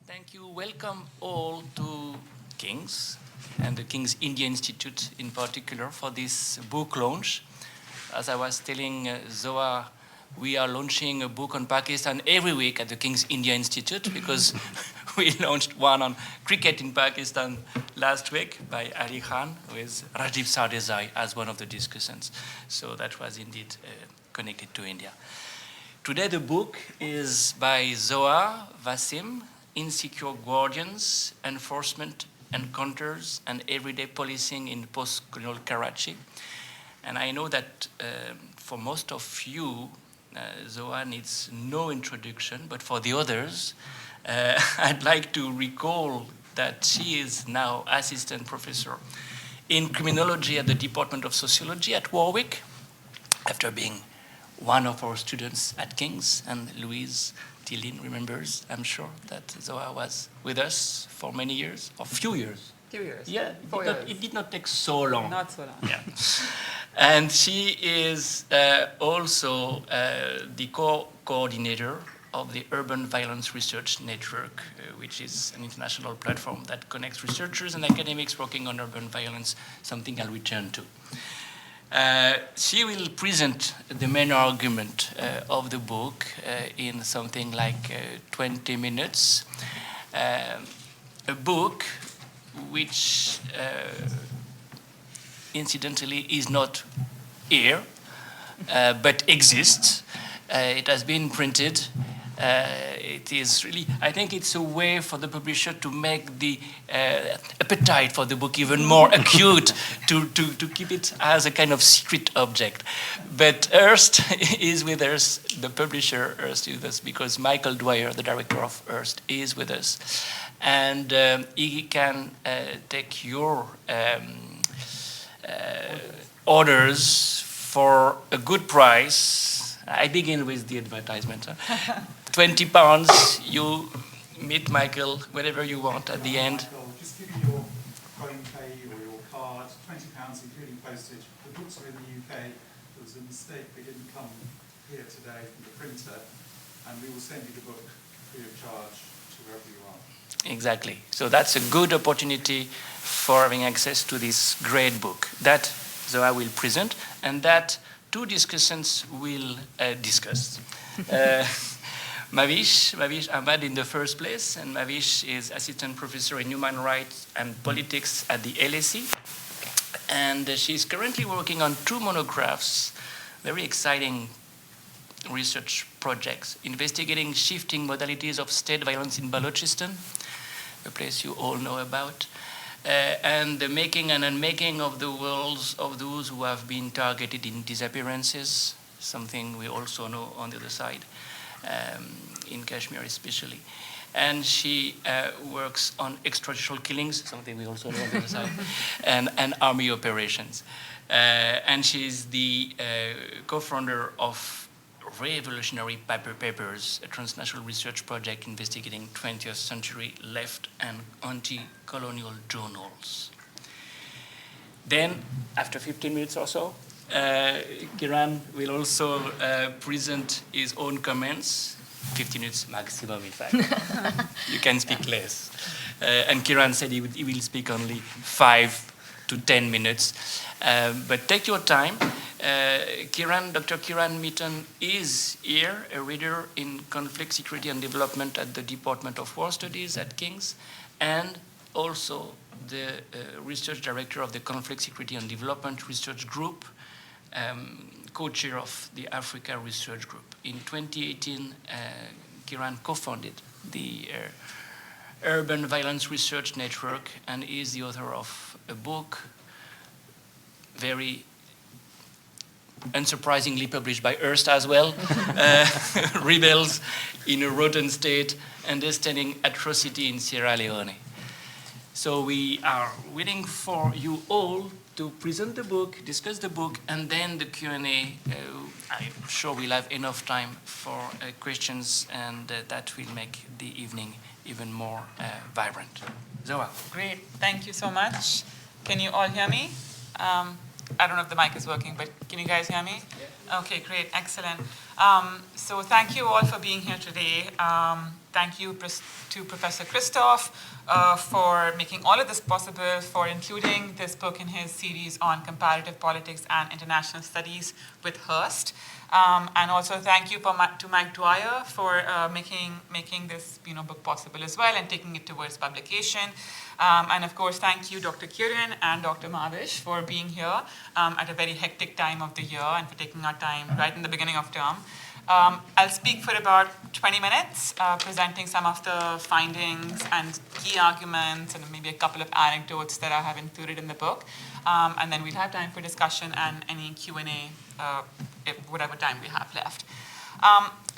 Thank you. Welcome all to King's and the King's India Institute in particular for this book launch. As I was telling Zoa, we are launching a book on Pakistan every week at the King's India Institute because we launched one on cricket in Pakistan last week by Ali Khan with Rajiv Sardesai as one of the discussants. So that was indeed connected to India. Today the book is by Zoa Wasim, Insecure Guardians, Enforcement, Encounters, and Everyday Policing in Postcolonial Karachi. And I know that for most of you, Zoa needs no introduction, but for the others, I'd like to recall that she is now assistant professor in criminology at the Department of Sociology at Warwick, after being one of our students at King's, and Louise Tillin remembers, I'm sure, that Zoa was with us for many years, or few years. 2 years. Yeah, 4 years. it did not take so long. Not so long. Yeah. And she is also the co-coordinator of the Urban Violence Research Network, which is an international platform that connects researchers and academics working on urban violence, something I'll return to. She will present the main argument of the book in something like 20 minutes. A book which, incidentally, is not here, but exists. It has been printed. It is really, I think it's a way for the publisher to make the appetite for the book even more acute, to keep it as a kind of secret object. But Hearst is with us, the publisher Hearst is with us, because Michael Dwyer, the director of Hearst, is with us. And he can take your orders for a good price. I begin with the advertisement. £20, you meet Michael whenever you want at the end. Michael, just give me your phone pay or your card, £20 including postage. The books are in the UK. There was a mistake, they didn't come here today from the printer, and we will send you the book free of charge to wherever you are. Exactly. So that's a good opportunity for having access to this great book that Zoa will present and that two discussants will discuss. Mavish Ahmad in the first place, and Mavish is assistant professor in human rights and politics at the LSE. And she's currently working on 2 monographs, very exciting research projects, investigating shifting modalities of state violence in Balochistan, a place you all know about, and the making and unmaking of the worlds of those who have been targeted in disappearances, something we also know on the other side, in Kashmir especially. And she works on extrajudicial killings, something we also know on the other side, and army operations. And she's the co-founder of Revolutionary Papers, a transnational research project investigating 20th century left and anti-colonial journals. Then, after 15 minutes or so, Kiran will also present his own comments, 15 minutes maximum, in fact. You can speak less. And Kiran said he will speak only 5 to 10 minutes. But take your time. Dr. Kiran Mitton is here, a reader in conflict, security, and development at the Department of War Studies at King's, and also the research director of the Conflict, Security, and Development Research Group, co-chair of the Africa Research Group. In 2018, Kiran co-founded the Urban Violence Research Network and is the author of a book, very unsurprisingly published by Hearst as well, Rebels in a Rotten State, Understanding Atrocity in Sierra Leone. So we are waiting for you all to present the book, discuss the book, and then the Q&A. I'm sure we'll have enough time for questions, and that will make the evening even more vibrant. Zoa. Great. Thank you so much. Can you all hear me? I don't know if the mic is working, but can you guys hear me? Yeah. Okay, great, excellent. So thank you all for being here today. Thank you to Professor Christoph for making all of this possible, for including this book in his series on comparative politics and international studies with Hearst. And also thank you to Mike Dwyer for making this book possible as well and taking it towards publication. And of course, thank you, Dr. Kieran and Dr. Mavish, for being here at a very hectic time of the year and for taking our time right in the beginning of term. I'll speak for about 20 minutes, presenting some of the findings and key arguments and maybe a couple of anecdotes that I have included in the book. And then we'll have time for discussion and any Q&A, whatever time we have left.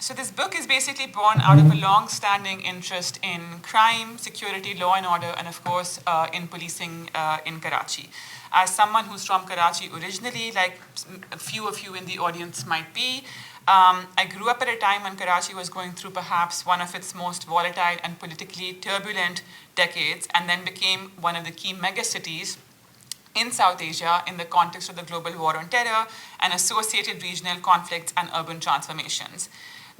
So this book is basically born out of a long-standing interest in crime, security, law and order, and of course in policing in Karachi. As someone who's from Karachi originally, like a few of you in the audience might be, I grew up at a time when Karachi was going through perhaps one of its most volatile and politically turbulent decades, and then became one of the key megacities in South Asia in the context of the global war on terror and associated regional conflicts and urban transformations.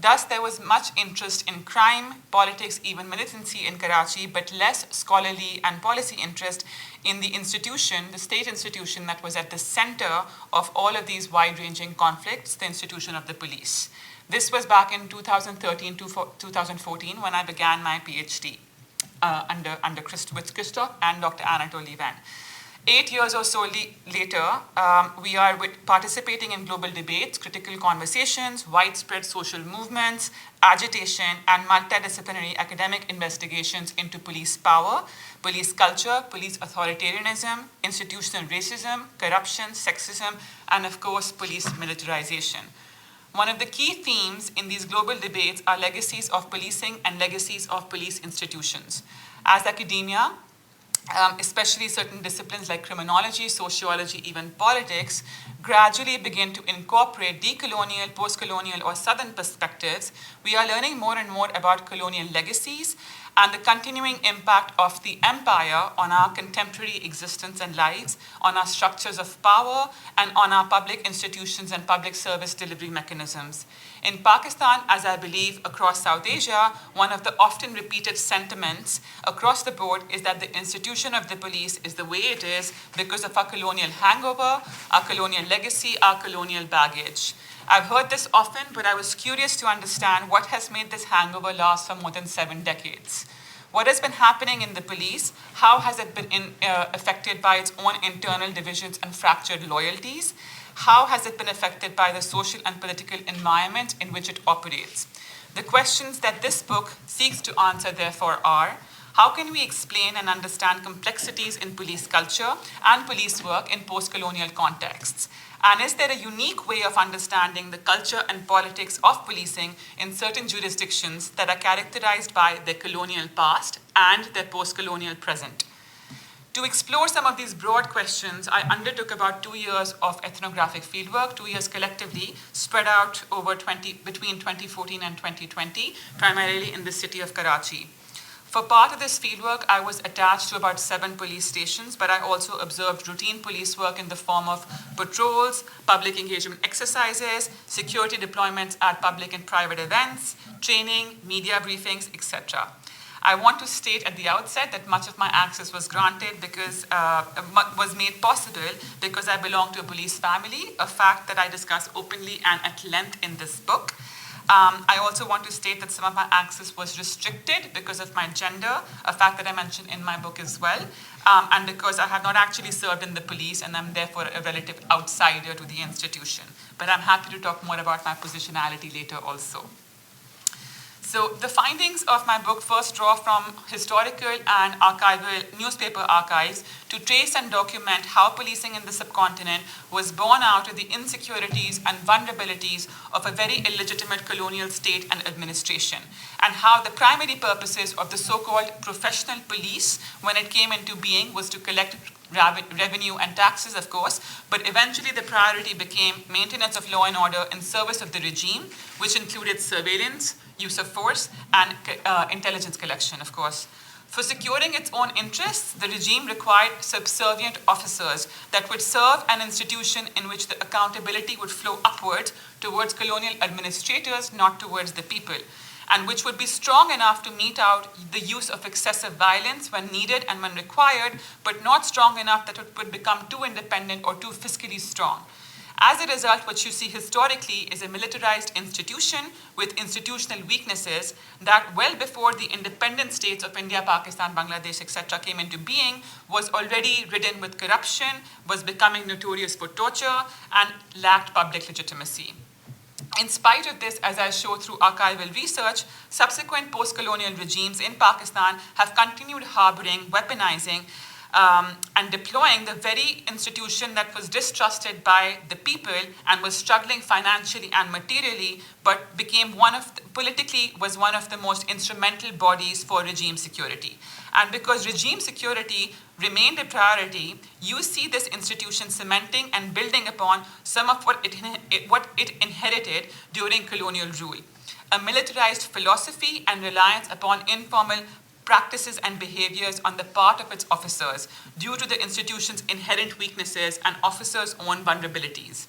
Thus, there was much interest in crime, politics, even militancy in Karachi, but less scholarly and policy interest in the institution, the state institution that was at the center of all of these wide-ranging conflicts, the institution of the police. This was back in 2013 to 2014 when I began my PhD with Christoph and Dr. Anatole Levin. 8 years or so later, we are participating in global debates, critical conversations, widespread social movements, agitation, and multidisciplinary academic investigations into police power, police culture, police authoritarianism, institutional racism, corruption, sexism, and of course, police militarization. One of the key themes in these global debates are legacies of policing and legacies of police institutions. As academia, especially certain disciplines like criminology, sociology, even politics, gradually begin to incorporate decolonial, postcolonial, or southern perspectives, we are learning more and more about colonial legacies and the continuing impact of the empire on our contemporary existence and lives, on our structures of power, and on our public institutions and public service delivery mechanisms. In Pakistan, as I believe across South Asia, one of the often repeated sentiments across the board is that the institution of the police is the way it is because of our colonial hangover, our colonial legacy, our colonial baggage. I've heard this often, but I was curious to understand what has made this hangover last for more than 7 decades. What has been happening in the police? How has it been affected by its own internal divisions and fractured loyalties? How has it been affected by the social and political environment in which it operates? The questions that this book seeks to answer, therefore, are: how can we explain and understand complexities in police culture and police work in post-colonial contexts? And is there a unique way of understanding the culture and politics of policing in certain jurisdictions that are characterized by their colonial past and their post-colonial present? To explore some of these broad questions, I undertook about 2 years of ethnographic fieldwork, 2 years collectively, spread out over between 2014 and 2020, primarily in the city of Karachi. For part of this fieldwork, I was attached to about 7 police stations, but I also observed routine police work in the form of patrols, public engagement exercises, security deployments at public and private events, training, media briefings, etc. I want to state at the outset that much of my access was granted because was made possible because I belong to a police family, a fact that I discuss openly and at length in this book. I also want to state that some of my access was restricted because of my gender, a fact that I mentioned in my book as well, and because I have not actually served in the police and I'm therefore a relative outsider to the institution. But I'm happy to talk more about my positionality later also. So the findings of my book first draw from historical and archival newspaper archives to trace and document how policing in the subcontinent was born out of the insecurities and vulnerabilities of a very illegitimate colonial state and administration, and how the primary purposes of the so-called professional police when it came into being was to collect revenue and taxes, of course, but eventually the priority became maintenance of law and order in service of the regime, which included surveillance, use of force, and intelligence collection, of course. For securing its own interests, the regime required subservient officers that would serve an institution in which the accountability would flow upward towards colonial administrators, not towards the people, and which would be strong enough to mete out the use of excessive violence when needed and when required, but not strong enough that it would become too independent or too fiscally strong. As a result, what you see historically is a militarized institution with institutional weaknesses that well before the independent states of India, Pakistan, Bangladesh, etc. came into being, was already ridden with corruption, was becoming notorious for torture, and lacked public legitimacy. In spite of this, as I show through archival research, subsequent post-colonial regimes in Pakistan have continued harboring, weaponizing, and deploying the very institution that was distrusted by the people and was struggling financially and materially, but became politically was one of the most instrumental bodies for regime security. And because regime security remained a priority, you see this institution cementing and building upon some of what it inherited during colonial rule. A militarized philosophy and reliance upon informal practices and behaviors on the part of its officers due to the institution's inherent weaknesses and officers' own vulnerabilities.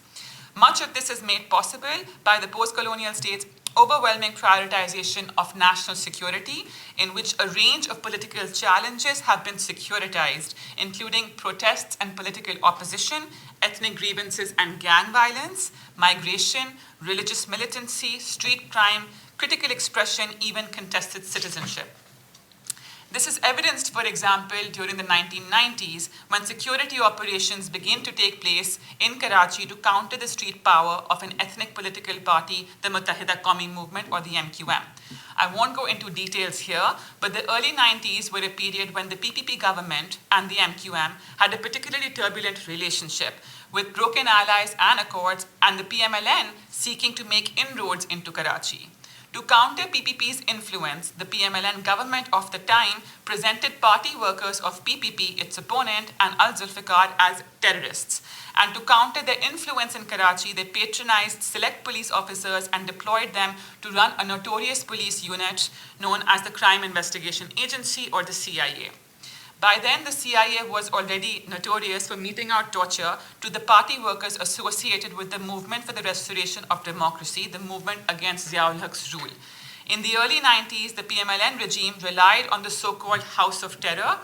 Much of this is made possible by the post-colonial state's overwhelming prioritization of national security, in which a range of political challenges have been securitized, including protests and political opposition, ethnic grievances and gang violence, migration, religious militancy, street crime, critical expression, even contested citizenship. This is evidenced, for example, during the 1990s when security operations began to take place in Karachi to counter the street power of an ethnic political party, the Muttahida Qawmi Movement, or the MQM. I won't go into details here, but the early 90s were a period when the PPP government and the MQM had a particularly turbulent relationship, with broken allies and accords, and the PMLN seeking to make inroads into Karachi. To counter PPP's influence, the PMLN government of the time presented party workers of PPP, its opponent, and Al-Zulfikar as terrorists. And to counter their influence in Karachi, they patronized select police officers and deployed them to run a notorious police unit known as the Crime Investigation Agency, or the CIA. By then, the CIA was already notorious for meting out torture to the party workers associated with the Movement for the Restoration of Democracy, the movement against Ziaul Haq's rule. In the early 90s, the PMLN regime relied on the so-called House of Terror,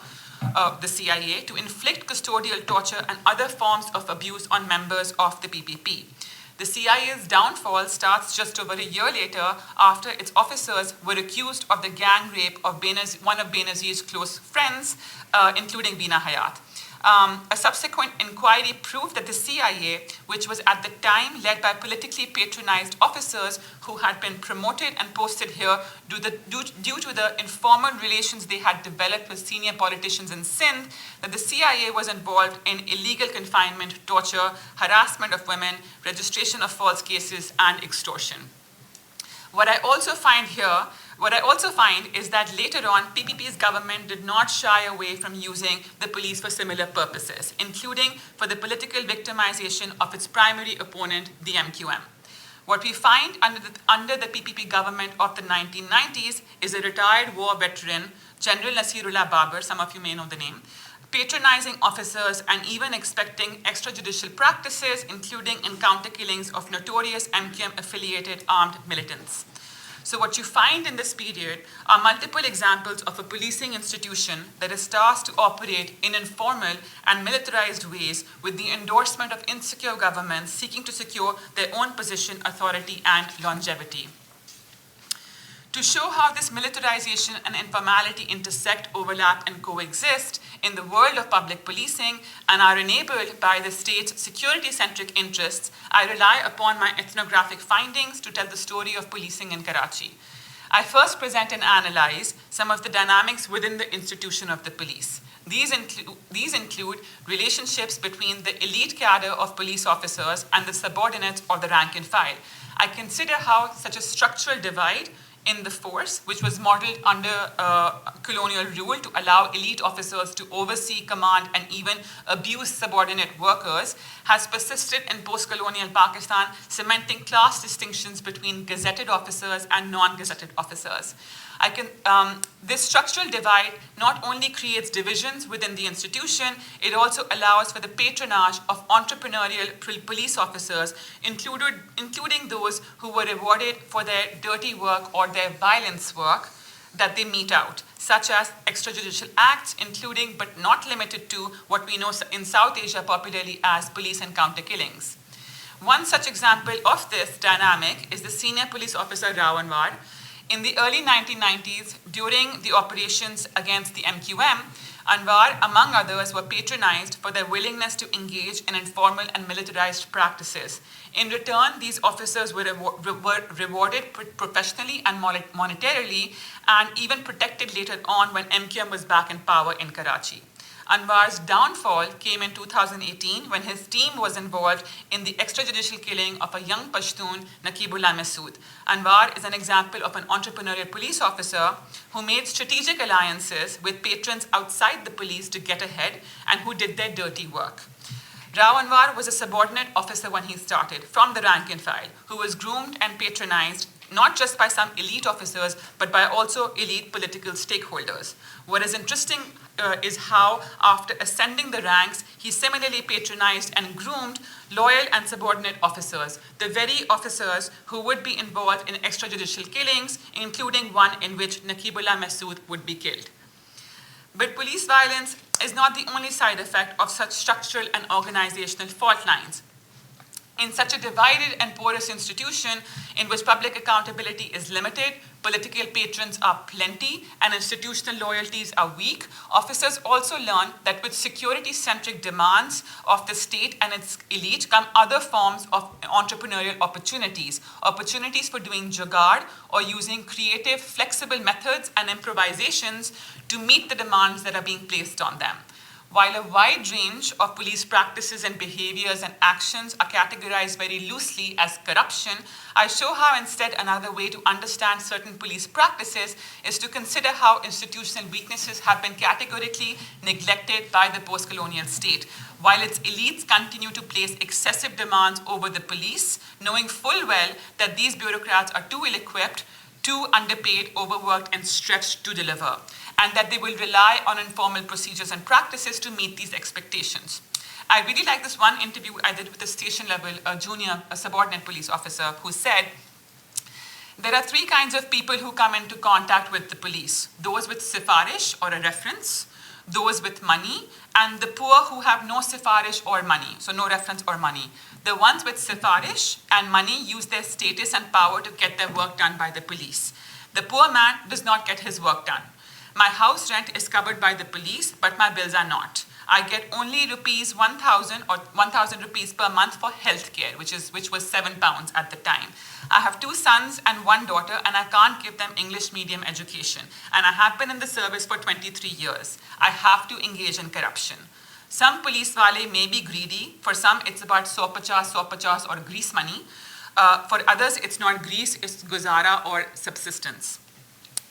the CIA, to inflict custodial torture and other forms of abuse on members of the PPP. The CIA's downfall starts just over a year later after its officers were accused of the gang rape of one of Benazir's close friends, including Bina Hayat. A subsequent inquiry proved that the CIA, which was at the time led by politically patronized officers who had been promoted and posted here due to the informal relations they had developed with senior politicians in Sindh, that the CIA was involved in illegal confinement, torture, harassment of women, registration of false cases, and extortion. What I also find is that later on, PPP's government did not shy away from using the police for similar purposes, including for the political victimization of its primary opponent, the MQM. What we find under the PPP government of the 1990s is a retired war veteran, General Nasirullah Babar, some of you may know the name, patronizing officers and even expecting extrajudicial practices, including encounter killings of notorious MQM-affiliated armed militants. So what you find in this period are multiple examples of a policing institution that is tasked to operate in informal and militarized ways with the endorsement of insecure governments seeking to secure their own position, authority, and longevity. To show how this militarization and informality intersect, overlap, and coexist in the world of public policing and are enabled by the state's security-centric interests, I rely upon my ethnographic findings to tell the story of policing in Karachi. I first present and analyze some of the dynamics within the institution of the police. These include relationships between the elite cadre of police officers and the subordinates or the rank and file. I consider how such a structural divide in the force, which was modeled under colonial rule to allow elite officers to oversee, command, and even abuse subordinate workers, has persisted in post-colonial Pakistan, cementing class distinctions between gazetted officers and non-gazetted officers. This structural divide not only creates divisions within the institution, it also allows for the patronage of entrepreneurial police officers, including those who were rewarded for their dirty work or their violence work that they mete out, such as extrajudicial acts, including but not limited to what we know in South Asia popularly as police encounter killings. One such example of this dynamic is the senior police officer Rao Anwar. In the early 1990s, during the operations against the MQM, Anwar, among others, were patronized for their willingness to engage in informal and militarized practices. In return, these officers were rewarded professionally and monetarily, and even protected later on when MQM was back in power in Karachi. Anwar's downfall came in 2018 when his team was involved in the extrajudicial killing of a young Pashtun, Naqibullah Masood. Anwar is an example of an entrepreneurial police officer who made strategic alliances with patrons outside the police to get ahead and who did their dirty work. Rao Anwar was a subordinate officer when he started, from the rank and file, who was groomed and patronized not just by some elite officers, but by also elite political stakeholders. What is interesting is how, after ascending the ranks, he similarly patronized and groomed loyal and subordinate officers, the very officers who would be involved in extrajudicial killings, including one in which Naqibullah Masood would be killed. But police violence is not the only side effect of such structural and organizational fault lines. In such a divided and porous institution in which public accountability is limited, political patrons are plenty, and institutional loyalties are weak, officers also learn that with security-centric demands of the state and its elite come other forms of entrepreneurial opportunities for doing jugaad or using creative, flexible methods and improvisations to meet the demands that are being placed on them. While a wide range of police practices and behaviors and actions are categorized very loosely as corruption, I show how instead another way to understand certain police practices is to consider how institutional weaknesses have been categorically neglected by the post-colonial state, while its elites continue to place excessive demands over the police, knowing full well that these bureaucrats are too ill-equipped, too underpaid, overworked, and stretched to deliver, and that they will rely on informal procedures and practices to meet these expectations. I really like this one interview I did with a station level, a subordinate police officer, who said, there are three kinds of people who come into contact with the police: those with sifarish or a reference, those with money, and the poor who have no sifarish or money, so no reference or money. The ones with sifarish and money use their status and power to get their work done by the police. The poor man does not get his work done. My house rent is covered by the police, but my bills are not. I get only rupees 1,000 or 1,000 rupees per month for healthcare, which was £7 at the time. I have 2 sons and 1 daughter, and I can't give them English medium education. And I have been in the service for 23 years. I have to engage in corruption. Some police wale may be greedy. For some, it's about 150 or grease money. For others, it's not grease, it's guzara or subsistence.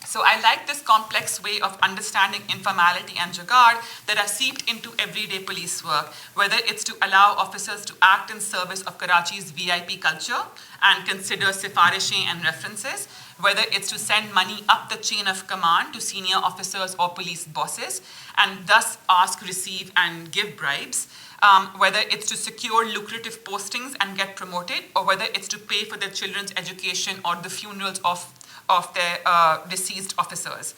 So I like this complex way of understanding informality and jugaad that are seeped into everyday police work, whether it's to allow officers to act in service of Karachi's VIP culture and consider sifarishing and references, whether it's to send money up the chain of command to senior officers or police bosses, and thus ask, receive, and give bribes, whether it's to secure lucrative postings and get promoted, or whether it's to pay for their children's education or the funerals of their deceased officers.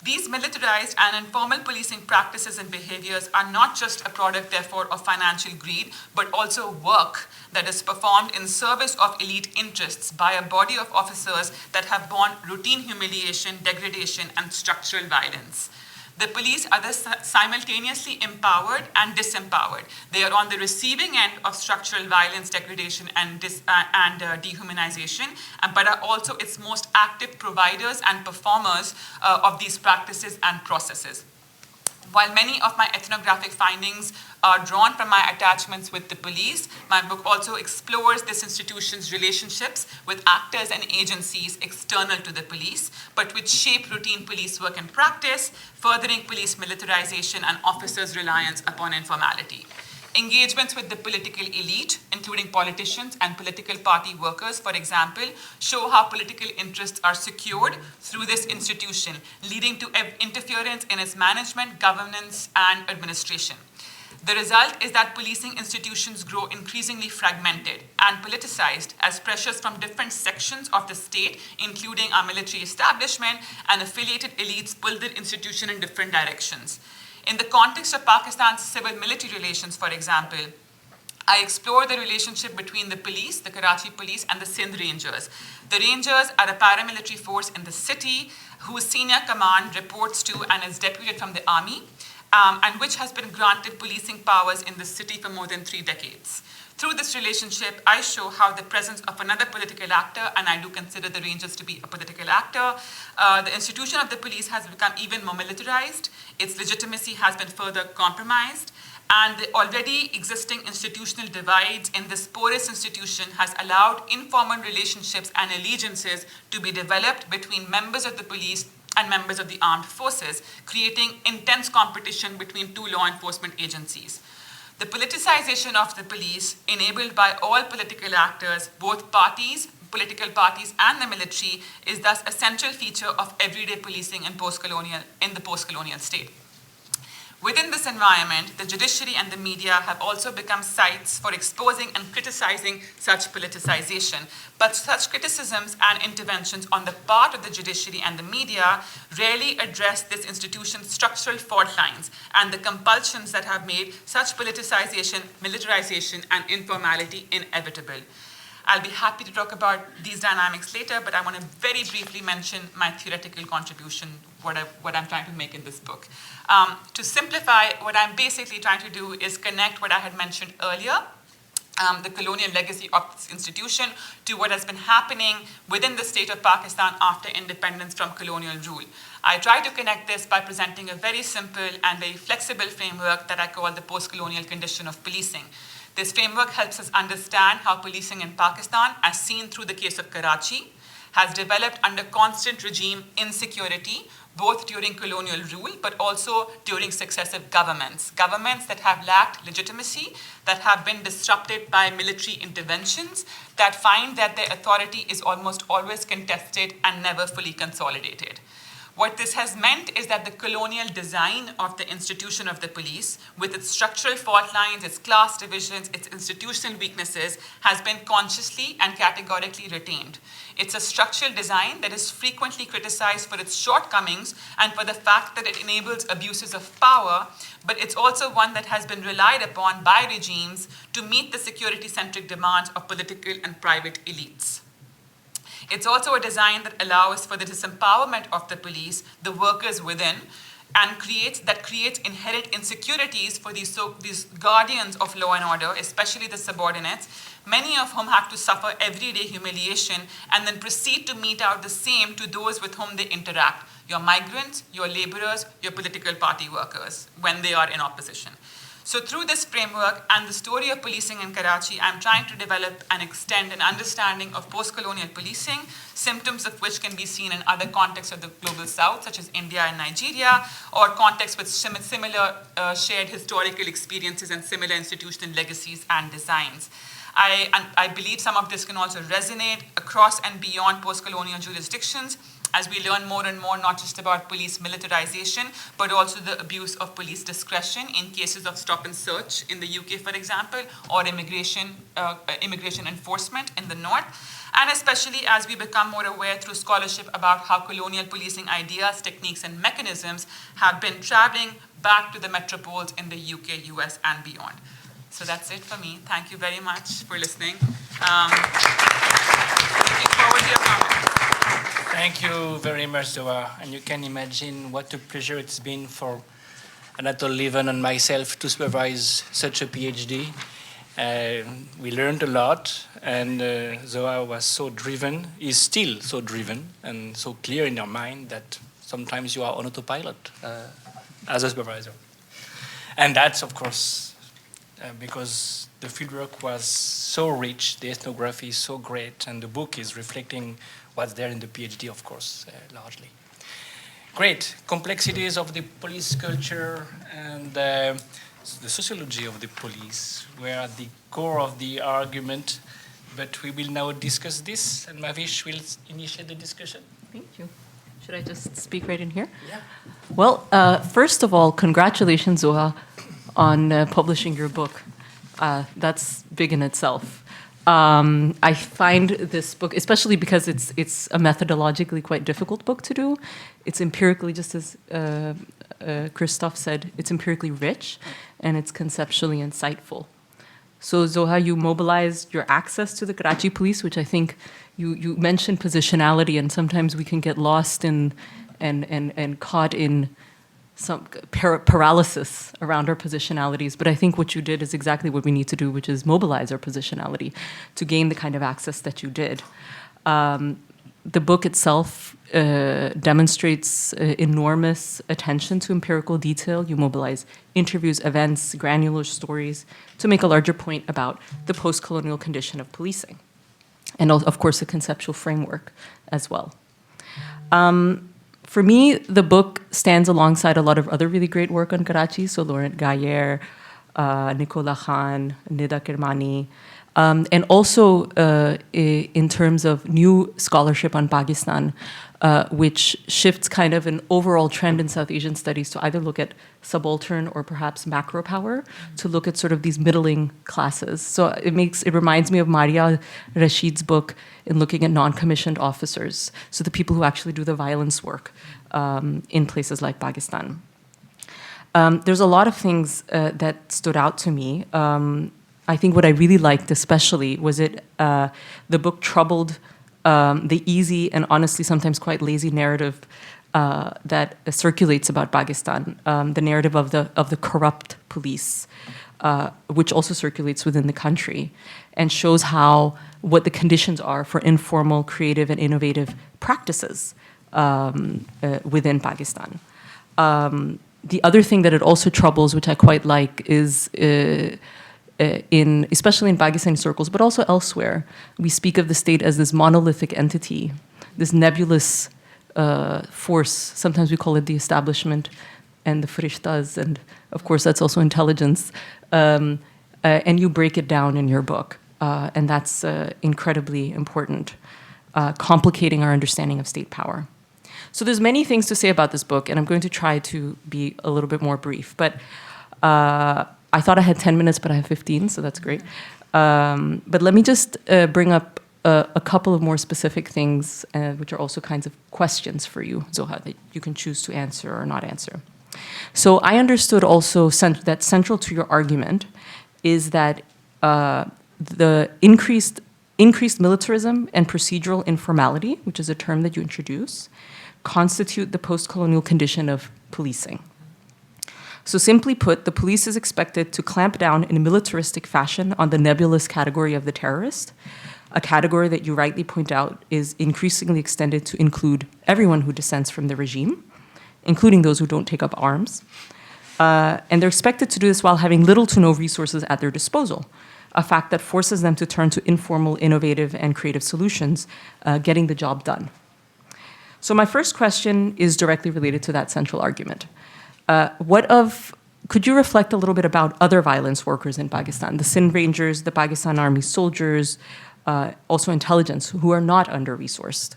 These militarized and informal policing practices and behaviors are not just a product, therefore, of financial greed, but also work that is performed in service of elite interests by a body of officers that have borne routine humiliation, degradation, and structural violence. The police are thus simultaneously empowered and disempowered. They are on the receiving end of structural violence, degradation, and dehumanization, but are also its most active providers and performers of these practices and processes. While many of my ethnographic findings are drawn from my attachments with the police, my book also explores this institution's relationships with actors and agencies external to the police, but which shape routine police work and practice, furthering police militarization and officers' reliance upon informality. Engagements with the political elite, including politicians and political party workers, for example, show how political interests are secured through this institution, leading to interference in its management, governance, and administration. The result is that policing institutions grow increasingly fragmented and politicized as pressures from different sections of the state, including our military establishment and affiliated elites, pull the institution in different directions. In the context of Pakistan's civil-military relations, for example, I explore the relationship between the police, the Karachi police, and the Sindh Rangers. The Rangers are a paramilitary force in the city whose senior command reports to and is deputed from the army, and which has been granted policing powers in the city for more than 3 decades. Through this relationship, I show how the presence of another political actor, and I do consider the Rangers to be a political actor, the institution of the police has become even more militarized, its legitimacy has been further compromised, and the already existing institutional divides in this porous institution has allowed informal relationships and allegiances to be developed between members of the police and members of the armed forces, creating intense competition between 2 law enforcement agencies. The politicization of the police, enabled by all political actors, both parties, political parties, and the military, is thus a central feature of everyday policing in the post-colonial state. Within this environment, the judiciary and the media have also become sites for exposing and criticizing such politicization. But such criticisms and interventions on the part of the judiciary and the media rarely address this institution's structural fault lines and the compulsions that have made such politicization, militarization, and informality inevitable. I'll be happy to talk about these dynamics later, but I want to very briefly mention my theoretical contribution, what I'm trying to make in this book. To simplify, what I'm basically trying to do is connect what I had mentioned earlier, the colonial legacy of this institution, to what has been happening within the state of Pakistan after independence from colonial rule. I try to connect this by presenting a very simple and very flexible framework that I call the post-colonial condition of policing. This framework helps us understand how policing in Pakistan, as seen through the case of Karachi, has developed under constant regime insecurity, both during colonial rule, but also during successive governments. Governments that have lacked legitimacy, that have been disrupted by military interventions, that find that their authority is almost always contested and never fully consolidated. What this has meant is that the colonial design of the institution of the police, with its structural fault lines, its class divisions, its institutional weaknesses, has been consciously and categorically retained. It's a structural design that is frequently criticized for its shortcomings and for the fact that it enables abuses of power, but it's also one that has been relied upon by regimes to meet the security-centric demands of political and private elites. It's also a design that allows for the disempowerment of the police, the workers within, and creates inherent insecurities for these guardians of law and order, especially the subordinates, many of whom have to suffer everyday humiliation and then proceed to mete out the same to those with whom they interact, your migrants, your laborers, your political party workers, when they are in opposition. So through this framework and the story of policing in Karachi, I'm trying to develop and extend an understanding of post-colonial policing, symptoms of which can be seen in other contexts of the global south, such as India and Nigeria, or contexts with similar shared historical experiences and similar institutional legacies and designs. I believe some of this can also resonate across and beyond post-colonial jurisdictions, as we learn more and more not just about police militarization, but also the abuse of police discretion in cases of stop and search in the UK, for example, or immigration enforcement in the north, and especially as we become more aware through scholarship about how colonial policing ideas, techniques, and mechanisms have been traveling back to the metropoles in the UK, US, and beyond. So that's it for me. Thank you very much for listening. Looking forward to your comments. Thank you very much, Zoa. And you can imagine what a pleasure it's been for Anatole Leven and myself to supervise such a PhD. We learned a lot, and Zoa was so driven, is still so driven, and so clear in your mind that sometimes you are on autopilot. as a supervisor. And that's, of course, because the fieldwork was so rich, the ethnography is so great, and the book is reflecting what's there in the PhD, of course, largely. Great. Complexities of the police culture and the sociology of the police were at the core of the argument, but we will now discuss this, and Mavish will initiate the discussion. Thank you. Should I just speak right in here? Yeah. Well, first of all, congratulations, Zoha, on publishing your book. That's big in itself. I find this book, especially because it's a methodologically quite difficult book to do. It's empirically, just as Christophe said, it's empirically rich, and it's conceptually insightful. So Zoha, you mobilized your access to the Karachi police, which I think you mentioned positionality, and sometimes we can get lost in and caught in some paralysis around our positionalities. But I think what you did is exactly what we need to do, which is mobilize our positionality to gain the kind of access that you did. The book itself demonstrates enormous attention to empirical detail. You mobilize interviews, events, granular stories to make a larger point about the post-colonial condition of policing. And of course, a conceptual framework as well. For me, the book stands alongside a lot of other really great work on Karachi, so Laurent Gaillard, Nicola Khan, Nida Kirmani, and also in terms of new scholarship on Pakistan, which shifts kind of an overall trend in South Asian studies to either look at subaltern or perhaps macro power, to look at sort of these middling classes. So it reminds me of Maria Rashid's book in looking at non-commissioned officers, so the people who actually do the violence work in places like Pakistan. There's a lot of things that stood out to me. I think what I really liked especially was the book troubled the easy and honestly sometimes quite lazy narrative that circulates about Pakistan, the narrative of the corrupt police, which also circulates within the country, and shows what the conditions are for informal, creative, and innovative practices within Pakistan. The other thing that it also troubles, which I quite like, is especially in Pakistani circles, but also elsewhere, we speak of the state as this monolithic entity, this nebulous force. Sometimes we call it the establishment and the farishtas, and of course that's also intelligence. And you break it down in your book, and that's incredibly important, complicating our understanding of state power. So there's many things to say about this book, and I'm going to try to be a little bit more brief. But I thought I had 10 minutes, but I have 15, so that's great. But let me just bring up a couple of more specific things, which are also kinds of questions for you, Zoha, that you can choose to answer or not answer. So I understood also that central to your argument is that the increased militarism and procedural informality, which is a term that you introduce, constitute the post-colonial condition of policing. So simply put, the police is expected to clamp down in a militaristic fashion on the nebulous category of the terrorist, a category that you rightly point out is increasingly extended to include everyone who dissents from the regime, including those who don't take up arms. And they're expected to do this while having little to no resources at their disposal, a fact that forces them to turn to informal, innovative, and creative solutions, getting the job done. So my first question is directly related to that central argument. Could you reflect a little bit about other violence workers in Pakistan, the Sindh Rangers, the Pakistan Army soldiers, also intelligence, who are not under-resourced?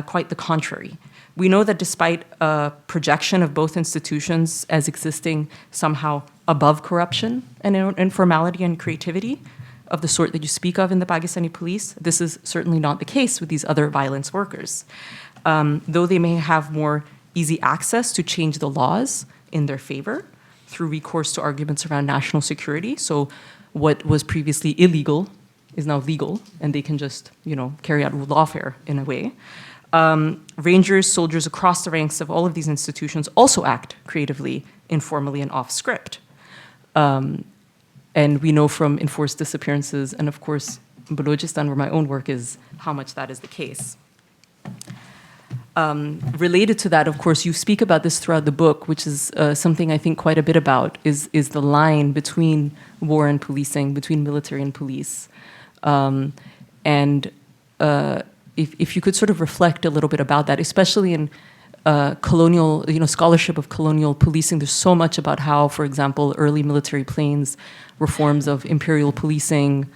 Quite the contrary. We know that despite a projection of both institutions as existing somehow above corruption and informality and creativity of the sort that you speak of in the Pakistani police, this is certainly not the case with these other violence workers. Though they may have more easy access to change the laws in their favor through recourse to arguments around national security. So what was previously illegal is now legal, and they can just, carry out lawfare in a way. Rangers, soldiers across the ranks of all of these institutions also act creatively, informally, and off script. And we know from enforced disappearances, and of course, in Balochistan, where my own work is, how much that is the case. Related to that, of course, you speak about this throughout the book, which is something I think quite a bit about, is the line between war and policing, between military and police. And if you could sort of reflect a little bit about that, especially in colonial, scholarship of colonial policing, there's so much about how, for example, early military planes were forms of imperial policing,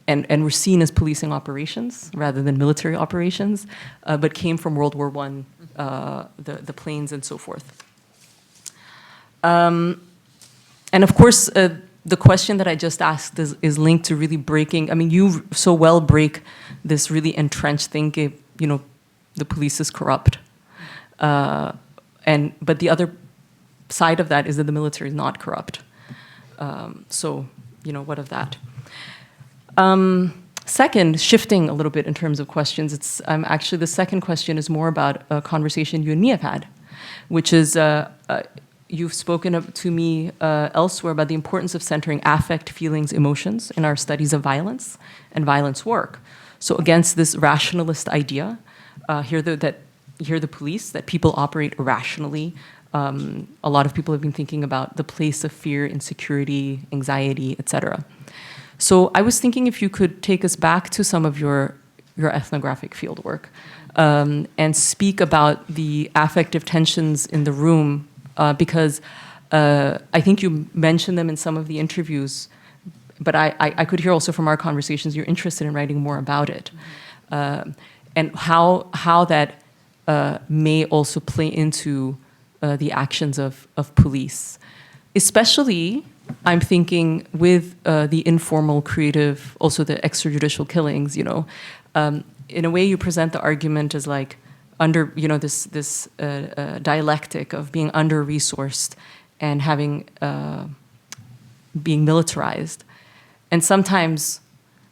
and were seen as policing operations rather than military operations, but came from World War I, the planes and so forth. And of course, the question that I just asked is linked to really breaking, you so well break this really entrenched thinking, the police is corrupt. But the other side of that is that the military is not corrupt. So, what of that? Second, shifting a little bit in terms of questions, actually the second question is more about a conversation you and me have had, which is you've spoken to me elsewhere about the importance of centering affect, feelings, emotions in our studies of violence and violence work. So against this rationalist idea, here the police, that people operate irrationally. A lot of people have been thinking about the place of fear, insecurity, anxiety, etc. So I was thinking if you could take us back to some of your ethnographic fieldwork and speak about the affective tensions in the room, because I think you mentioned them in some of the interviews, but I could hear also from our conversations you're interested in writing more about it, and how that may also play into the actions of police, especially. I'm thinking with the informal, creative, also the extrajudicial killings. In a way, you present the argument as like under, this dialectic of being under-resourced and having being militarized, and sometimes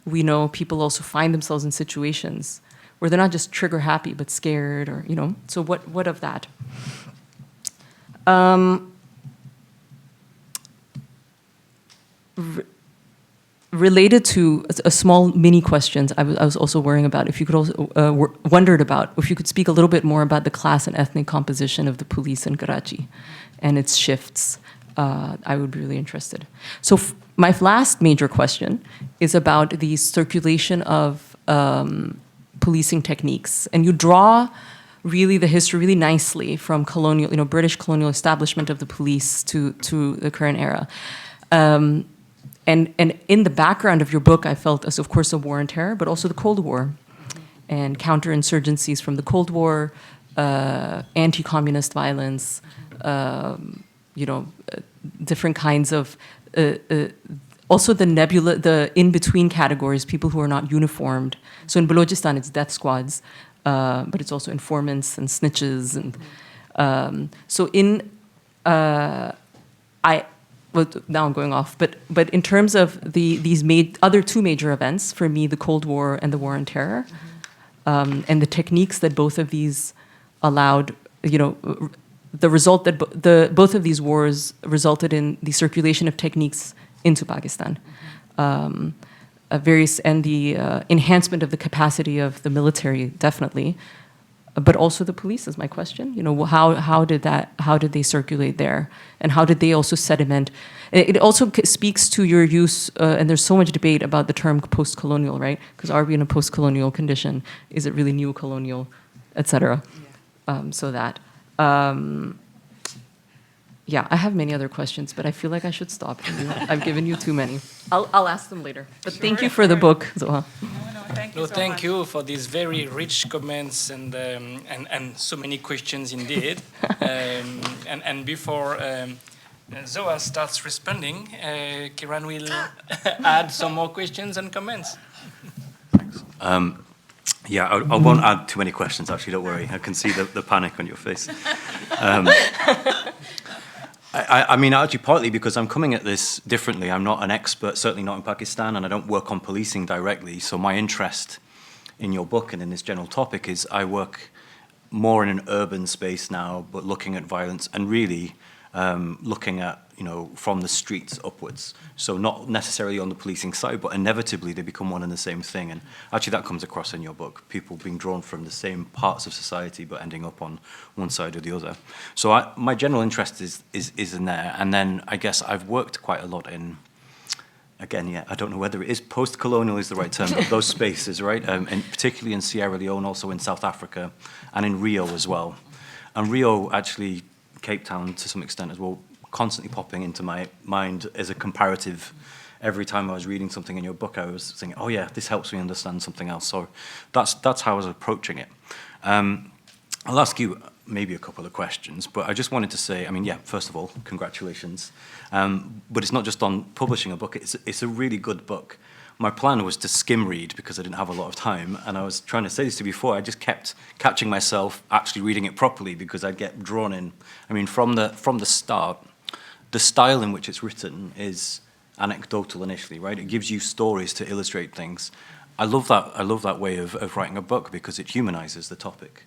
we know people also find themselves in situations where they're not just trigger happy but scared, or So what of that? Related to a small mini questions, I was also worrying about if you could also wondered about if you could speak a little bit more about the class and ethnic composition of the police in Karachi and its shifts. I would be really interested. So my last major question is about the circulation of policing techniques, and you draw really the history really nicely from colonial, British colonial establishment of the police to the current era. And in the background of your book, I felt as, of course, a war on terror, but also the Cold War and counterinsurgencies from the Cold War, anti-communist violence, different kinds of, also the in-between categories, people who are not uniformed. So in Balochistan, it's death squads, but it's also informants and snitches. And well, now I'm going off, but in terms of these other two major events, for me, the Cold War and the War on Terror, and the techniques that both of these allowed, the result that both of these wars resulted in the circulation of techniques into Pakistan, and the enhancement of the capacity of the military, definitely, but also the police is my question. How did they circulate there, and how did they also sediment? It also speaks to your use, and there's so much debate about the term post-colonial, right? Because are we in a post-colonial condition? Is it really neo-colonial, etc.? Yeah. I have many other questions, but I feel like I should stop. I've given you too many. I'll ask them later. But sure, thank you for the book, Zoha. Thank you for these very rich comments and so many questions indeed. and before Zoha starts responding, Kiran will add some more questions and comments. Thanks. I won't add too many questions, actually, don't worry. I can see the panic on your face. I mean, actually, partly because I'm coming at this differently. I'm not an expert, certainly not in Pakistan, and I don't work on policing directly. So my interest in your book and in this general topic is I work more in an urban space now, but looking at violence and really looking at, from the streets upwards. So not necessarily on the policing side, but inevitably they become one and the same thing. And actually that comes across in your book, people being drawn from the same parts of society, but ending up on one side or the other. So my general interest is in there. And then I guess I've worked quite a lot in, again, yeah, I don't know whether it is post-colonial is the right term, but those spaces, right? And particularly in Sierra Leone, also in South Africa, and in Rio as well. And Rio, actually, Cape Town to some extent as well, constantly popping into my mind as a comparative. Every time I was reading something in your book, I was thinking, oh yeah, this helps me understand something else. So that's how I was approaching it. I'll ask you maybe a couple of questions, but I just wanted to say, I mean, yeah, first of all, congratulations. But it's not just on publishing a book, it's a really good book. My plan was to skim read because I didn't have a lot of time, and I was trying to say this to you before, I just kept catching myself actually reading it properly because I'd get drawn in. I mean, from the start, the style in which it's written is anecdotal initially, right? It gives you stories to illustrate things. I love that way of writing a book because it humanizes the topic.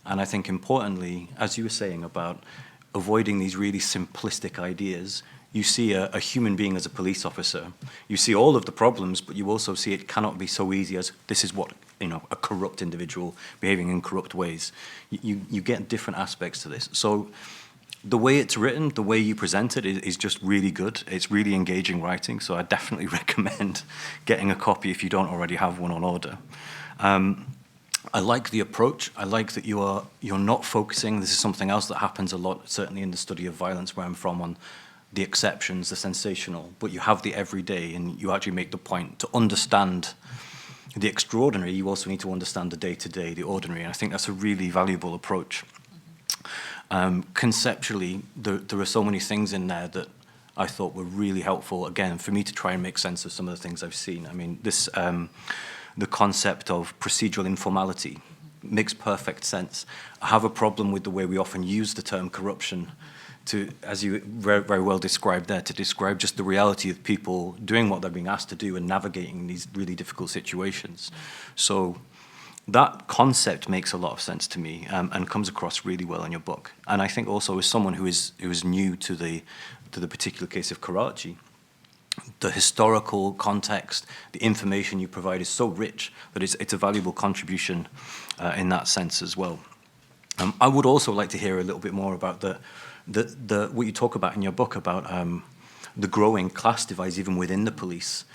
And I think importantly, as you were saying about avoiding these really simplistic ideas, you see a human being as a police officer. You see all of the problems, but you also see it cannot be so easy as this is what, a corrupt individual behaving in corrupt ways. You get different aspects to this. So the way it's written, the way you present it is just really good. It's really engaging writing, so I definitely recommend getting a copy if you don't already have one on order. I like the approach. I like that you're not focusing. This is something else that happens a lot, certainly in the study of violence where I'm from, on the exceptions, the sensational, but you have the everyday, and you actually make the point to understand the extraordinary. You also need to understand the day-to-day, the ordinary, and I think that's a really valuable approach. Conceptually, there are so many things in there that I thought were really helpful, again, for me to try and make sense of some of the things I've seen. I mean, this, the concept of procedural informality makes perfect sense. I have a problem with the way we often use the term corruption to, as you very, very well described there, to describe just the reality of people doing what they're being asked to do and navigating these really difficult situations. So that concept makes a lot of sense to me, and comes across really well in your book. And I think also as someone who is new to the particular case of Karachi, the historical context, the information you provide is so rich that it's a valuable contribution in that sense as well. I would also like to hear a little bit more about what you talk about in your book about the growing class divides even within the police,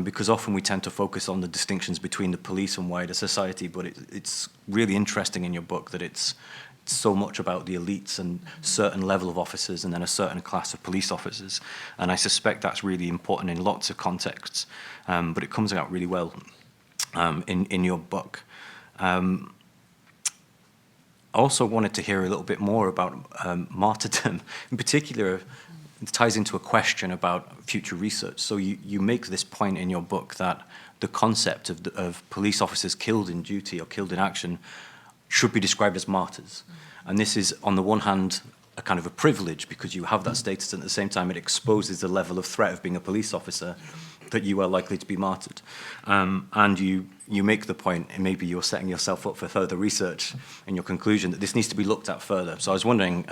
because often we tend to focus on the distinctions between the police and wider society, but it's really interesting in your book that it's so much about the elites and certain level of officers and then a certain class of police officers. And I suspect that's really important in lots of contexts, but it comes out really well in your book. I also wanted to hear a little bit more about martyrdom. In particular, it ties into a question about future research. So you make this point in your book that the concept of police officers killed in duty or killed in action should be described as martyrs. And this is, on the one hand, a kind of a privilege because you have that status, and at the same time it exposes the level of threat of being a police officer that you are likely to be martyred. And you make the point, and maybe you're setting yourself up for further research in your conclusion, that this needs to be looked at further. So I was wondering,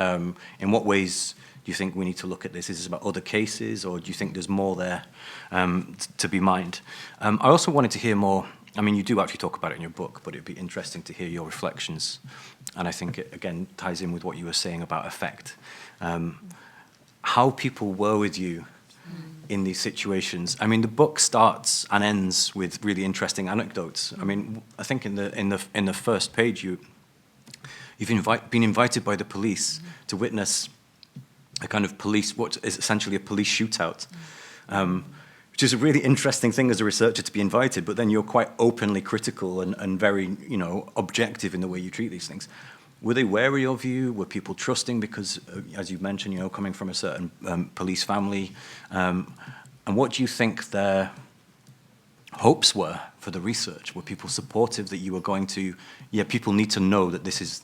in what ways do you think we need to look at this? Is this about other cases, or do you think there's more there to be mined? I also wanted to hear more. I mean, you do actually talk about it in your book, but it'd be interesting to hear your reflections. And I think it, again, ties in with what you were saying about affect. How people were with you in these situations. I mean, the book starts and ends with really interesting anecdotes. I mean, I think in the first page, you've been invited by the police to witness a kind of what is essentially a police shootout. Which is a really interesting thing as a researcher to be invited, but then you're quite openly critical and very, objective in the way you treat these things. Were they wary of you? Were people trusting because, as you mentioned, coming from a certain police family? And what do you think their hopes were for the research? Were people supportive that you were going to, people need to know that this is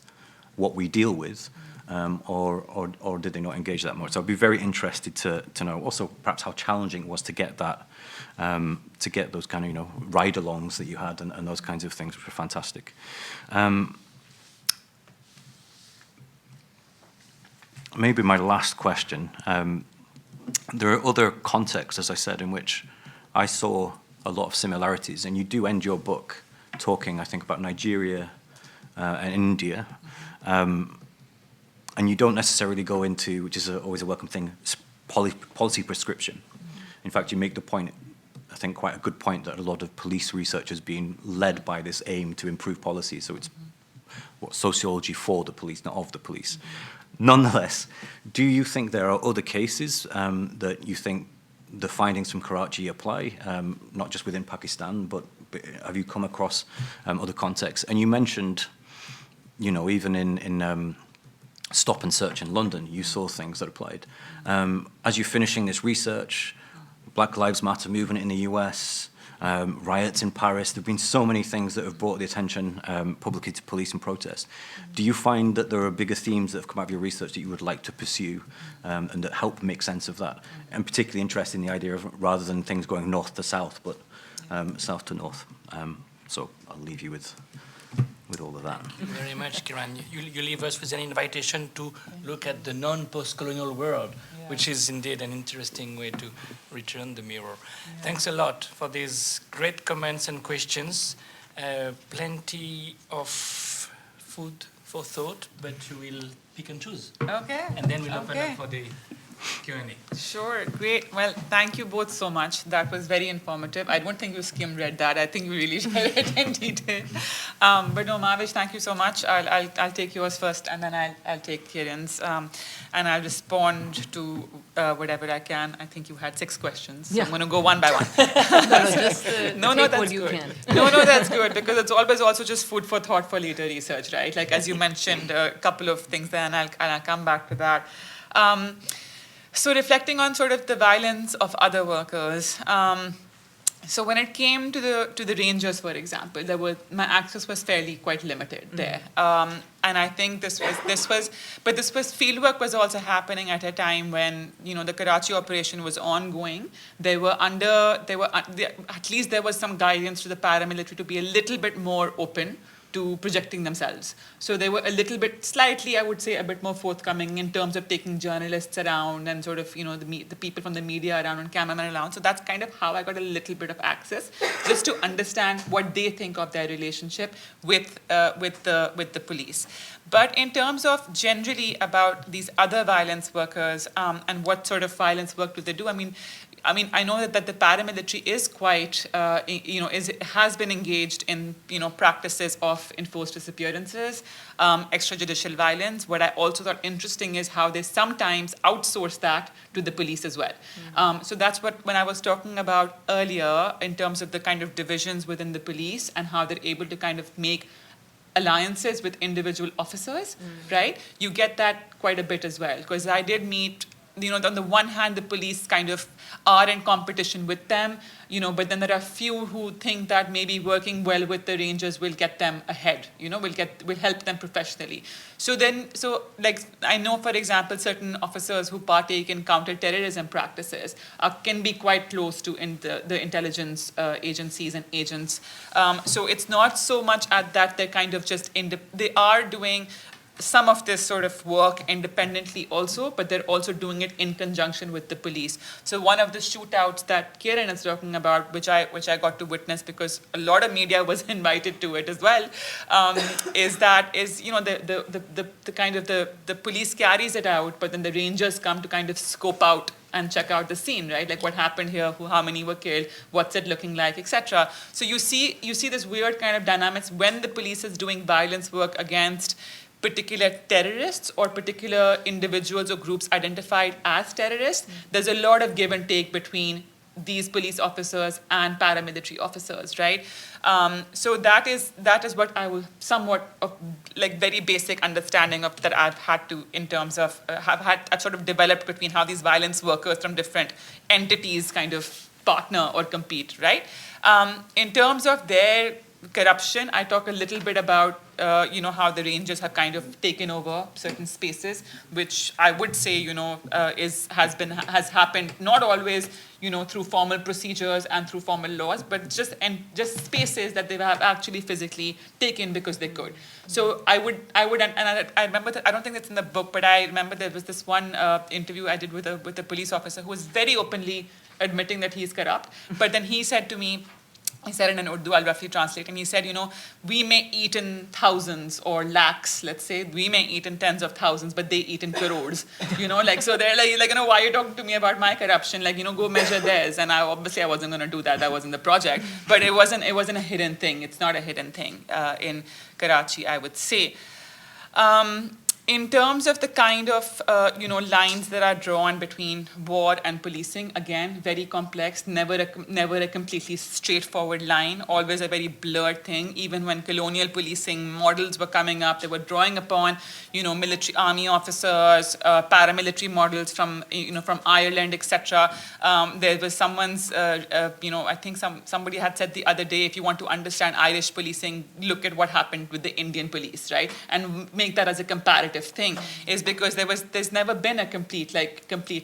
what we deal with? Or did they not engage that much? So I'd be very interested to know also perhaps how challenging it was to get that, to get those kind of, ride-alongs that you had and those kinds of things, which were fantastic. Maybe my last question, there are other contexts, as I said, in which I saw a lot of similarities, and you do end your book talking, I think, about Nigeria and India, and you don't necessarily go into, which is always a welcome thing, policy prescription. In fact, you make the point, I think quite a good point, that a lot of police research has been led by this aim to improve policy, so it's what sociology for the police, not of the police. Nonetheless, do you think there are other cases that you think the findings from Karachi apply, not just within Pakistan, but have you come across other contexts? And you mentioned, you know, even in Stop and Search in London, you saw things that applied. As you're finishing this research, Black Lives Matter movement in the US, riots in Paris, there have been so many things that have brought the attention publicly to police and protest. Do you find that there are bigger themes that have come out of your research that you would like to pursue and that help make sense of that? I'm particularly interested in the idea of rather than things going north to south, but south to north. So I'll leave you with all of that. Thank you very much, Kiran. You leave us with an invitation to look at the non-postcolonial world, which is indeed an interesting way to return the mirror. Thanks a lot for these great comments and questions. Plenty of food for thought, but you will pick and choose. Okay. And then we'll open up for the Q&A. Sure, great. Well, thank you both so much. That was very informative. I don't think you skim-read that. I think you really read it in detail. But no, Mavish, thank you so much. I'll take yours first, and then I'll take Kiran's. And I'll respond to whatever I can. I think you had 6 questions. So I'm going to go one by one. Just No, take that's what you good. can. No, that's good, because it's always also just food for thought for later research, right? Like, as you mentioned, a couple of things there, and I'll come back to that. So reflecting on sort of the violence of other workers, so when it came to the rangers, for example, my access was fairly quite limited there, and I think this was fieldwork was also happening at a time when, you know, the Karachi operation was ongoing. At least there was some guidance to the paramilitary to be a little bit more open to projecting themselves. So they were a little bit, slightly, I would say, a bit more forthcoming in terms of taking journalists around and sort of, you know, the people from the media around and cameramen around. So that's kind of how I got a little bit of access, just to understand what they think of their relationship with the police. But in terms of generally about these other violence workers and what sort of violence work do they do, I mean, I know that the paramilitary is quite, has been engaged in, you know, practices of enforced disappearances, extrajudicial violence. What I also thought interesting is how they sometimes outsource that to the police as well. So that's when I was talking about earlier in terms of the kind of divisions within the police and how they're able to kind of make alliances with individual officers, right? You get that quite a bit as well, because I did meet, you know, on the one hand, the police kind of are in competition with them, you know, but then there are few who think that maybe working well with the rangers will get them ahead, you know, will help them professionally. So like, I know, for example, certain officers who partake in counter-terrorism practices can be quite close to the intelligence agencies and agents. So it's not so much at that they're kind of just, they are doing some of this sort of work independently also, but they're also doing it in conjunction with the police. So one of the shootouts that Kiran is talking about, which I got to witness because a lot of media was invited to it as well, is you know, the kind of the police carries it out, but then the rangers come to kind of scope out and check out the scene, right? Like, what happened here, how many were killed, what's it looking like, etc. So you see this weird kind of dynamics when the police is doing violence work against particular terrorists or particular individuals or groups identified as terrorists. There's a lot of give and take between these police officers and paramilitary officers, right? So that is what I will somewhat of like very basic understanding of that I've had to in terms of I've sort of developed between how these violence workers from different entities kind of partner or compete, right? In terms of their corruption. I talk a little bit about how the Rangers have kind of taken over certain spaces, which I would say has happened not always through formal procedures and through formal laws, but just spaces that they have actually physically taken because they could. So I remember that, I don't think that's in the book, but I remember there was this one interview I did with a police officer who was very openly admitting that he is corrupt. But then he said to me, he said in an Urdu, I'll roughly translate, and he said, we may eat in thousands or lakhs, let's say, we may eat in tens of thousands, but they eat in crores, so they're like, why are you talking to me about my corruption? Go measure theirs. And I wasn't going to do that. That wasn't the project, but it wasn't a hidden thing. It's not a hidden thing in Karachi, I would say. In terms of the kind of lines that are drawn between war and policing, again, very complex, never a completely straightforward line, always a very blurred thing. Even when colonial policing models were coming up, they were drawing upon military army officers, paramilitary models from Ireland, etc. There was someone's I think somebody had said the other day, if you want to understand Irish policing, look at what happened with the Indian police, right, and make that as a comparative thing, is because there's never been a complete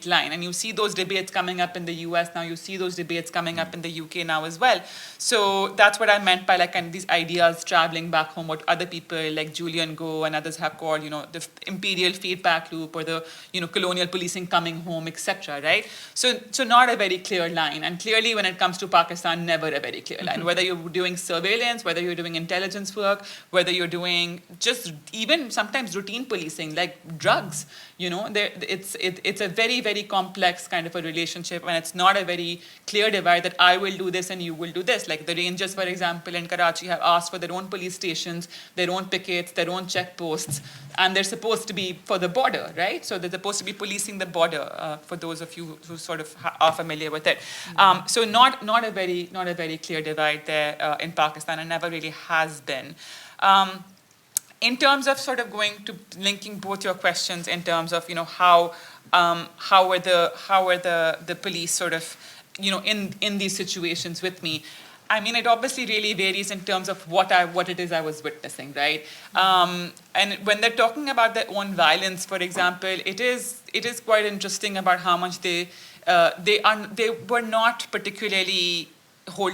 line, and you see those debates coming up in the US now, you see those debates coming up in the UK now as well. So that's what I meant by kind of these ideas traveling back home, what other people like Julian Go and others have called the imperial feedback loop, or the colonial policing coming home, etc. Right? So not a very clear line, and clearly when it comes to Pakistan, never a very clear line. Whether you're doing surveillance, whether you're doing intelligence work, whether you're doing just even sometimes routine policing like drugs, it's a very, very complex kind of a relationship, and it's not a very clear divide that I will do this and you will do this. Like the Rangers, for example, in Karachi have asked for their own police stations, their own pickets, their own checkposts, and they're supposed to be for the border, right? So they're supposed to be policing the border, for those of you who sort of are familiar with it. So not a very clear divide there in Pakistan, and never really has been. In terms of sort of linking both your questions in terms of how were the police sort of in these situations with me. I mean, it obviously really varies in terms of what it is I was witnessing, right? And when they're talking about their own violence, for example, it is quite interesting about how much they were not particularly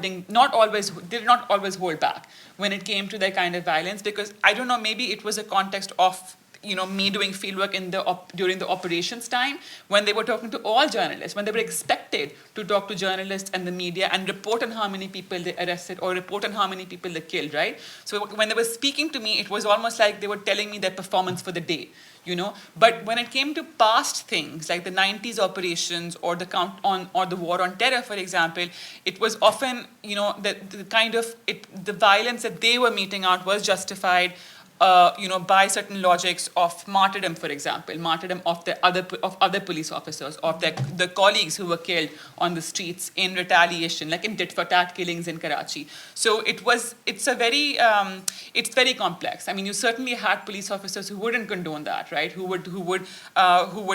did not always hold back when it came to their kind of violence, because I don't know, maybe it was a context of me doing fieldwork during the operations time, when they were talking to all journalists, when they were expected to talk to journalists and the media and report on how many people they arrested or report on how many people they killed, right? So when they were speaking to me, it was almost like they were telling me their performance for the day, But when it came to past things, like the 90s operations or the war on terror, for example, it was often, the violence that they were meting out was justified by certain logics of martyrdom, for example, martyrdom of other police officers, of the colleagues who were killed on the streets in retaliation, like in tit-for-tat killings in Karachi. So it's very complex. I mean, you certainly had police officers who wouldn't condone that, right? Who would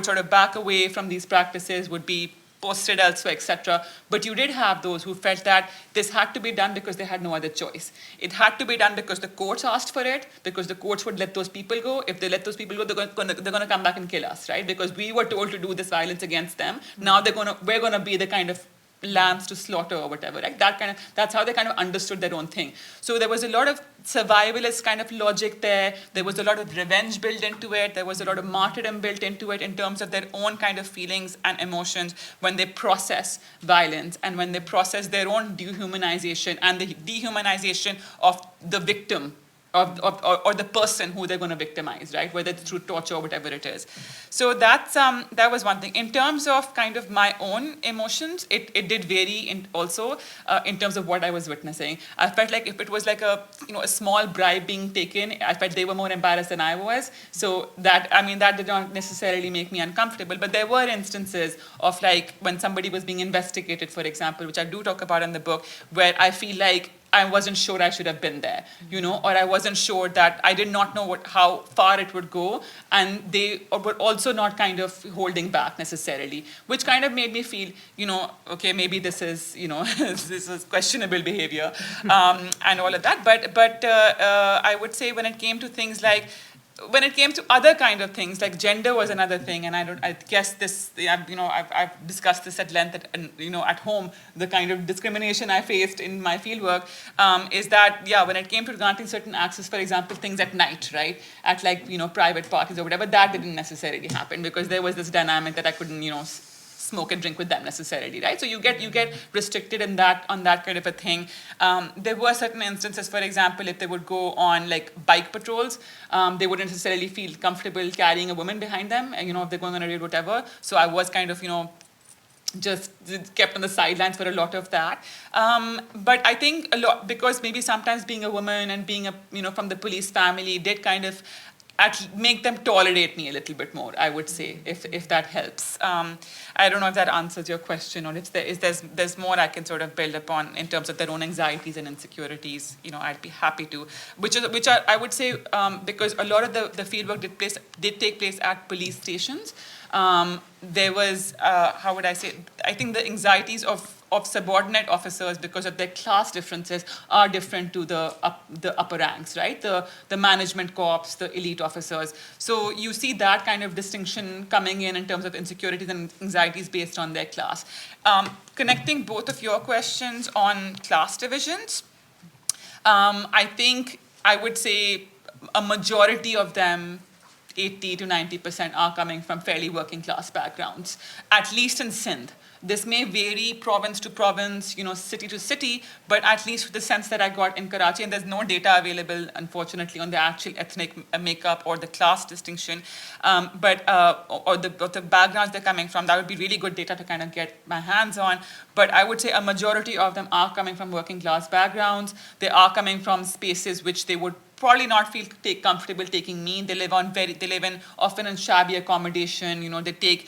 sort of back away from these practices, would be posted elsewhere, etc. But you did have those who felt that this had to be done because they had no other choice. It had to be done because the courts asked for it, because the courts would let those people go. If they let those people go, they're going to come back and kill us, right? Because we were told to do this violence against them. Now we're going to be the kind of lambs to slaughter or whatever, right? That's how they kind of understood their own thing. So there was a lot of survivalist kind of logic there. There was a lot of revenge built into it. There was a lot of martyrdom built into it in terms of their own kind of feelings and emotions when they process violence and when they process their own dehumanization and the dehumanization of the victim or the person who they're going to victimize, right? Whether it's through torture or whatever it is. So that was one thing. In terms of kind of my own emotions, it did vary in terms of what I was witnessing. I felt like if it was like a small bribe being taken, I felt they were more embarrassed than I was. So that did not necessarily make me uncomfortable. But there were instances of like when somebody was being investigated, for example, which I do talk about in the book, where I feel like I wasn't sure I should have been there, or I wasn't sure that I did not know how far it would go, and they were also not kind of holding back necessarily, which kind of made me feel, okay, maybe this is, this is questionable behavior, and all of that. But I would say when it came to things like, when it came to other kind of things, like gender was another thing, and I guess this, I've discussed this at length at home, the kind of discrimination I faced in my fieldwork, is that, when it came to granting certain access, for example, things at night, right, at private parties or whatever, that didn't necessarily happen because there was this dynamic that I couldn't, smoke and drink with them necessarily, right? So you get restricted on that kind of a thing. There were certain instances, for example, if they would go on bike patrols, they wouldn't necessarily feel comfortable carrying a woman behind them, if they're going on a raid, whatever. So I was kind of, just kept on the sidelines for a lot of that. But I think a lot, because maybe sometimes being a woman and being from the police family did kind of make them tolerate me a little bit more, I would say, if that helps. I don't know if that answers your question, or if there's more I can sort of build upon in terms of their own anxieties and insecurities. I'd be happy to. Which are I would say, because a lot of the fieldwork did take place at police stations. There was, how would I say, I think the anxieties of subordinate officers, because of their class differences, are different to the upper ranks, right? The management corps, the elite officers. So you see that kind of distinction coming in terms of insecurities and anxieties based on their class. Connecting both of your questions on class divisions, I think I would say a majority of them, 80 to 90%, are coming from fairly working class backgrounds, at least in Sindh. This may vary province to province, city to city, but at least the sense that I got in Karachi, and there's no data available, unfortunately, on the actual ethnic makeup or the class distinction, or the backgrounds they're coming from. That would be really good data to kind of get my hands on. But I would say a majority of them are coming from working class backgrounds. They are coming from spaces which they would probably not feel comfortable taking me. They live in often in shabby accommodation. They take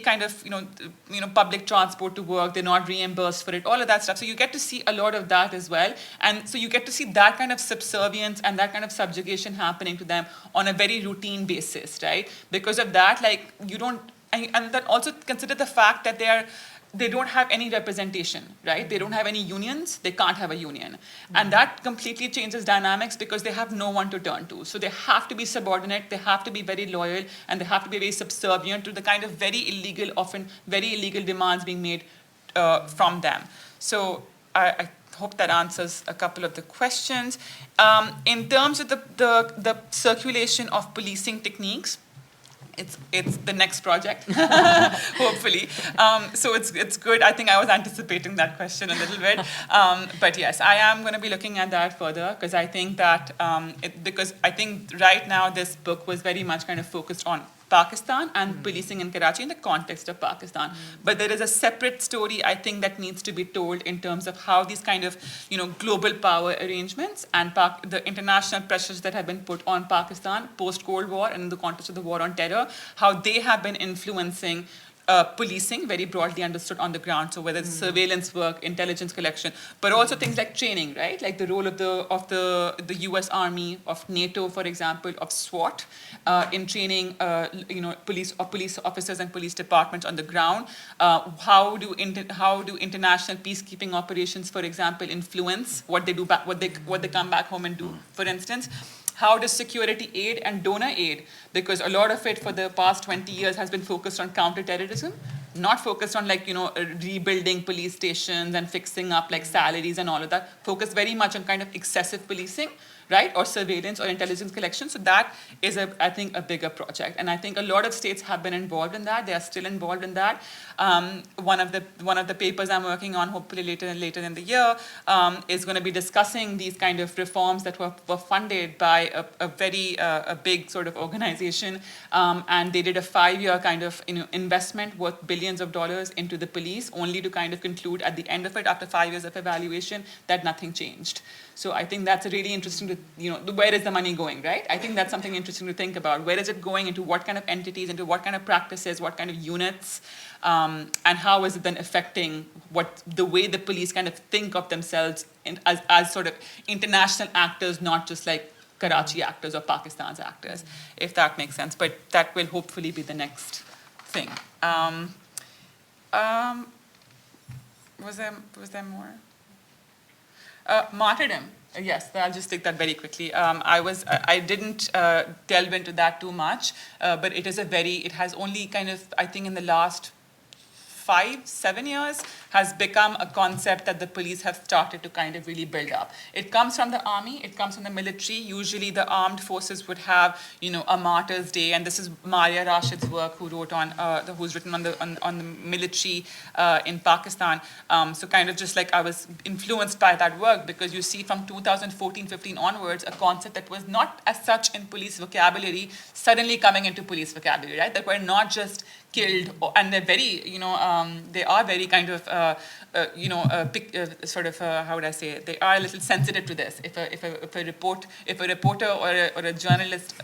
kind of public transport to work. They're not reimbursed for it. All of that stuff. So you get to see a lot of that as well, and so you get to see that kind of subservience and that kind of subjugation happening to them on a very routine basis, right? Because of that, you don't, and then also consider the fact that they don't have any representation, right? They don't have any unions. They can't have a union. And that completely changes dynamics because they have no one to turn to. So they have to be subordinate, they have to be very loyal, and they have to be very subservient to the kind of often very illegal demands being made from them. So I hope that answers a couple of the questions. In terms of the circulation of policing techniques, it's the next project, hopefully. So it's good. I think I was anticipating that question a little bit. But yes, I am going to be looking at that further because I think that, because I think right now this book was very much kind of focused on Pakistan and policing in Karachi in the context of Pakistan. But there is a separate story, I think, that needs to be told in terms of how these kind of, global power arrangements and the international pressures that have been put on Pakistan post-Cold War and in the context of the war on terror, how they have been influencing policing, very broadly understood on the ground. So whether it's surveillance work, intelligence collection, but also things like training, right? Like the role of the U.S. Army, of NATO, for example, of SWAT, in training, police officers and police departments on the ground. How do international peacekeeping operations, for example, influence what they do what they come back home and do, for instance? How does security aid and donor aid, because a lot of it for the past 20 years has been focused on counterterrorism, not focused on rebuilding police stations and fixing up salaries and all of that, focused very much on kind of excessive policing, right, or surveillance or intelligence collection. So that is, I think, a bigger project. And I think a lot of states have been involved in that. They are still involved in that. One of the papers I'm working on, hopefully later in the year, is going to be discussing these kind of reforms that were funded by a very big sort of organization. And they did a 5-year kind of investment worth billions millions of dollars into the police, only to kind of conclude at the end of it, after 5 years of evaluation, that nothing changed. So I think that's a really interesting, where is the money going, right? I think that's something interesting to think about. Where is it going, into what kind of entities, into what kind of practices, what kind of units, and how is it then affecting the way the police kind of think of themselves as sort of international actors, not just like Karachi actors or Pakistan's actors, if that makes sense. But that will hopefully be the next thing. Was there more? Martyrdom. Yes, I'll just take that very quickly. I didn't delve into that too much, but it has only kind of, I think in the last 5-7 years, has become a concept that the police have started to kind of really build up. It comes from the army, it comes from the military. Usually the armed forces would have, a martyrs' day, and this is Maria Rashid's work, who's written on the military in Pakistan. So kind of just like I was influenced by that work, because you see from 2014-15 onwards, a concept that was not as such in police vocabulary suddenly coming into police vocabulary, right? That we're not just killed, and they're very, they are very kind of, how would I say it? They are a little sensitive to this. If a reporter or a journalist,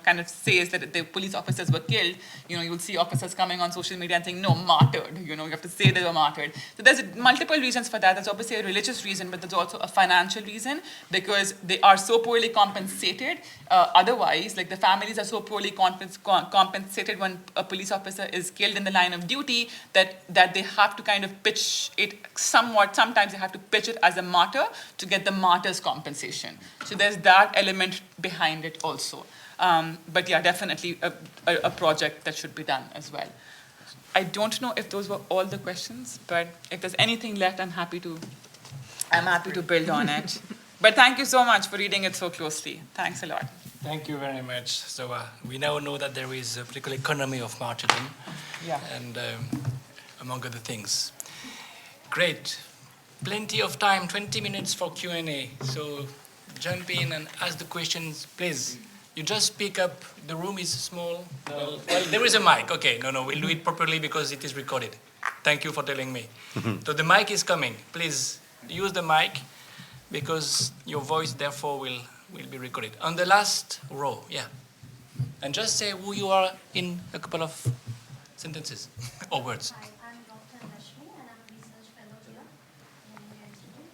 kind of says that the police officers were killed, you will see officers coming on social media and saying, no, martyred. You have to say they were martyred. So there's multiple reasons for that. There's obviously a religious reason, but there's also a financial reason, because they are so poorly compensated. Otherwise, like the families are so poorly compensated when a police officer is killed in the line of duty that they have to kind of pitch it somewhat. Sometimes they have to pitch it as a martyr to get the martyr's compensation. So there's that element behind it also. But yeah, definitely a project that should be done as well. I don't know if those were all the questions, but if there's anything left, I'm happy to build on it. But thank you so much for reading it so closely. Thanks a lot. Thank you very much. So we now know that there is a particular economy of martyrdom, and among other things. Great. Plenty of time, 20 minutes for Q&A. So jump in and ask the questions, please. You just speak up. The room is small. Well, there is a mic. Okay, no, we'll do it properly because it is recorded. Thank you for telling me. So the mic is coming. Please use the mic, because your voice, therefore, will be recorded. On the last row, yeah. And just say who you are in a couple of sentences or words. Hi, I'm Dr. Rashmi, and I'm a research fellow here in India Institute.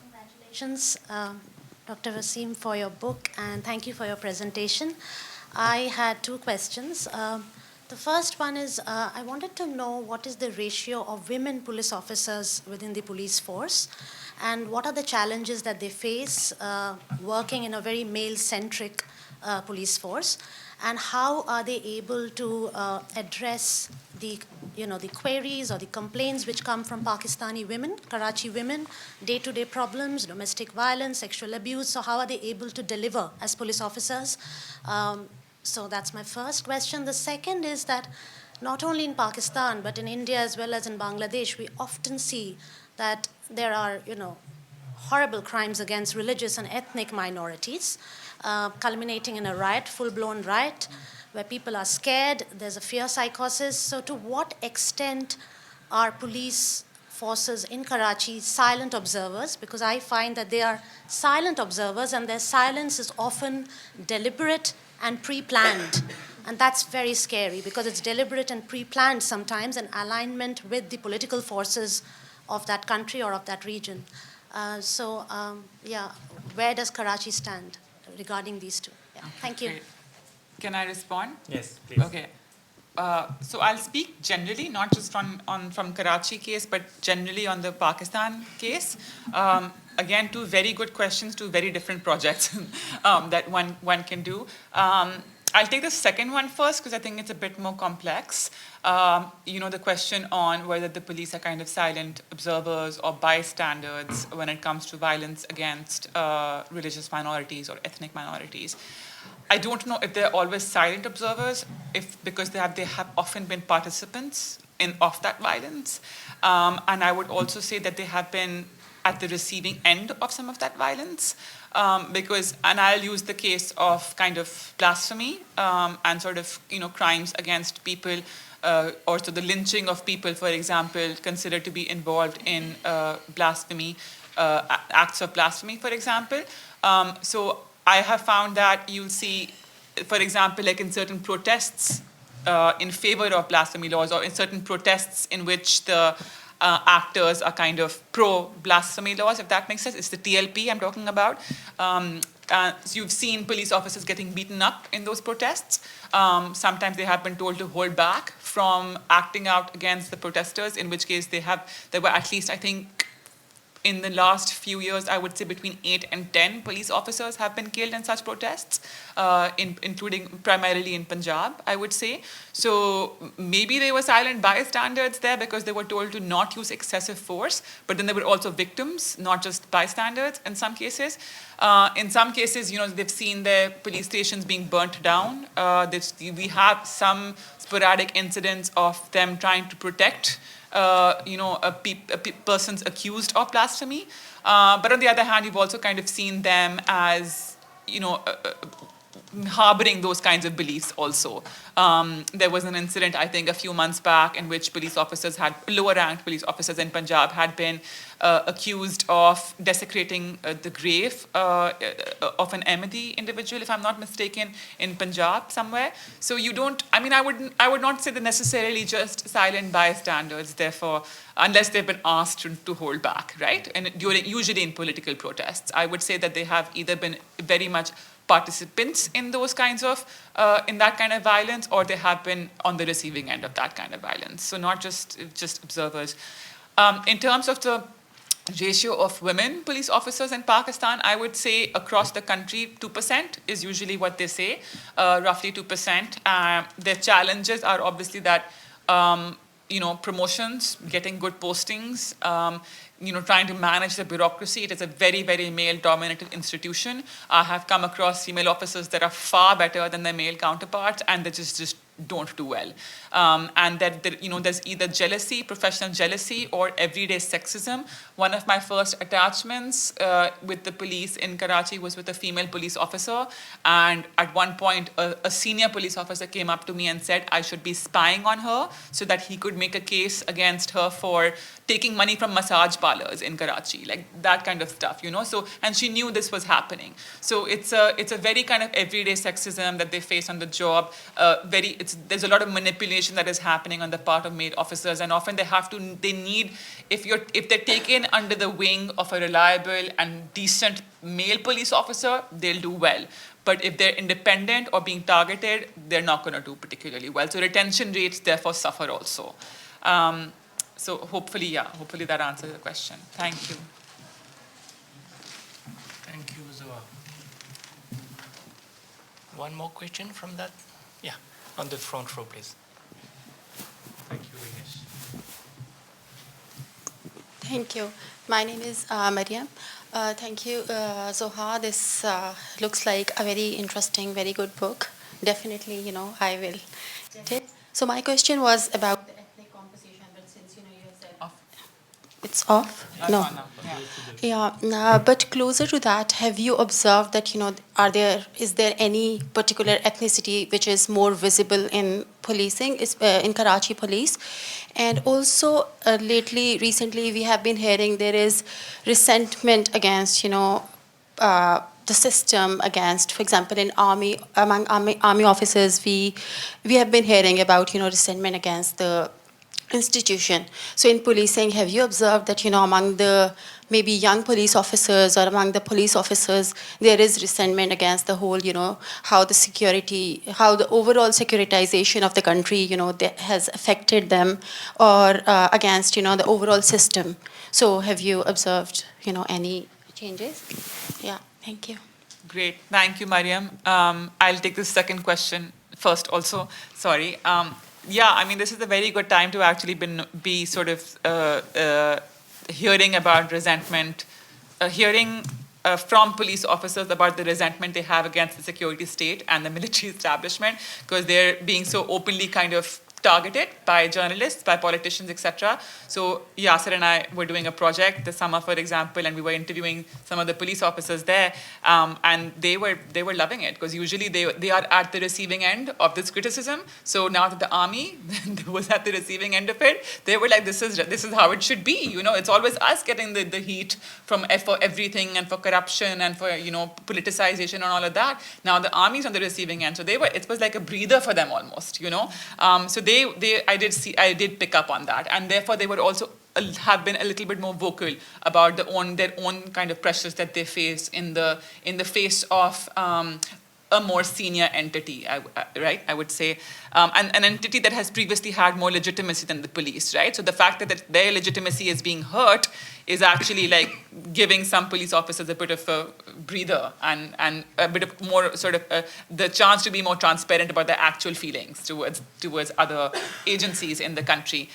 Congratulations, Dr. Wasim, for your book, and thank you for your presentation. I had 2 questions. The first one is, I wanted to know what is the ratio of women police officers within the police force, and what are the challenges that they face working in a very male-centric police force, and how are they able to address the queries or the complaints which come from Pakistani women, Karachi women, day-to-day problems, domestic violence, sexual abuse. So how are they able to deliver as police officers? So that's my first question. The second is that not only in Pakistan, but in India as well as in Bangladesh, we often see that there are, horrible crimes against religious and ethnic minorities, culminating in a riot, full-blown riot, where people are scared, there's a fear psychosis. So to what extent are police forces in Karachi silent observers? Because I find that they are silent observers, and their silence is often deliberate and pre-planned. And that's very scary, because it's deliberate and pre-planned sometimes in alignment with the political forces of that country or of that region. Where does Karachi stand regarding these two? Yeah. Thank you. Great. Can I respond? Yes, please. Okay. So I'll speak generally, not just from Karachi case, but generally on the Pakistan case. Again, 2 very good questions, 2 very different projects that one can do. I'll take the second one first, because I think it's a bit more complex. The question on whether the police are kind of silent observers or bystanders when it comes to violence against religious minorities or ethnic minorities. I don't know if they're always silent observers, because they have often been participants of that violence. And I would also say that they have been at the receiving end of some of that violence. And I'll use the case of kind of blasphemy and sort of, crimes against people, or so the lynching of people, for example, considered to be involved in blasphemy, acts of blasphemy, for example. So I have found that you'll see, for example, like in certain protests in favor of blasphemy laws, or in certain protests in which the actors are kind of pro-blasphemy laws, if that makes sense. It's the TLP I'm talking about. So you've seen police officers getting beaten up in those protests. Sometimes they have been told to hold back from acting out against the protesters, in which case there were at least, I think, in the last few years, I would say between 8 and 10 police officers have been killed in such protests, including primarily in Punjab, I would say. So maybe they were silent bystanders there because they were told to not use excessive force, but then there were also victims, not just bystanders in some cases. In some cases, they've seen their police stations being burnt down. We have some sporadic incidents of them trying to protect persons accused of blasphemy. But on the other hand, you've also kind of seen them as, harboring those kinds of beliefs also. There was an incident, I think, a few months back in which lower-ranked police officers in Punjab had been accused of desecrating the grave of an Ahmadi individual, if I'm not mistaken, in Punjab somewhere. So I would not say they're necessarily just silent bystanders, therefore, unless they've been asked to hold back, right? And usually in political protests, I would say that they have either been very much participants in those kinds of, in that kind of violence, or they have been on the receiving end of that kind of violence. So not just observers. In terms of the ratio of women police officers in Pakistan, I would say across the country, 2% is usually what they say, roughly 2%. Their challenges are obviously that, promotions, getting good postings, trying to manage the bureaucracy. It is a very, very male-dominated institution. I have come across female officers that are far better than their male counterparts, and they just don't do well. And that there's either jealousy, professional jealousy, or everyday sexism. One of my first attachments with the police in Karachi was with a female police officer, and at one point a senior police officer came up to me and said I should be spying on her so that he could make a case against her for taking money from massage parlors in Karachi, like that kind of stuff, So, and she knew this was happening. So it's a very kind of everyday sexism that they face on the job. There's a lot of manipulation that is happening on the part of male officers, and often they need, if they're taken under the wing of a reliable and decent male police officer, they'll do well. But if they're independent or being targeted, they're not going to do particularly well. So retention rates therefore suffer also. So hopefully that answers the question. Thank you. Thank you, Zoa. One more question from that? Yeah, on the front row, please. Thank you, Vignesh. Thank you. My name is Mariam. Thank you, Zoha. This looks like a very interesting, very good book. Definitely, I will get it. So my question was about the ethnic composition, but since, you have said... It's off? No. Yeah. But closer to that, have you observed that, is there any particular ethnicity which is more visible in policing, in Karachi police? And also, recently, we have been hearing there is resentment against, the system, against, for example, in among army officers, we have been hearing about, resentment against the institution. So in policing, have you observed that, among the maybe young police officers or among the police officers, there is resentment against the whole, how the overall securitization of the country, that has affected them, or against, the overall system? So have you observed, any changes? Yeah, thank you. Great. Thank you, Mariam. I'll take the second question first also. Sorry. This is a very good time to actually be sort of hearing about resentment, hearing from police officers about the resentment they have against the security state and the military establishment, because they're being so openly kind of targeted by journalists, by politicians, etc. So Yasser and I were doing a project this summer, for example, and we were interviewing some of the police officers there, and they were loving it, because usually they are at the receiving end of this criticism. So now that the army was at the receiving end of it, they were like, this is how it should be. It's always us getting the heat for everything, and for corruption, and for politicization and all of that. Now the army's on the receiving end, so it was like a breather for them almost. So I did pick up on that, and therefore they would also have been a little bit more vocal about their own kind of pressures that they face in the face of a more senior entity, right? I would say, and an entity that has previously had more legitimacy than the police, right? So the fact that their legitimacy is being hurt is actually like giving some police officers a bit of a breather, and a bit of more sort of the chance to be more transparent about their actual feelings towards other agencies in the country.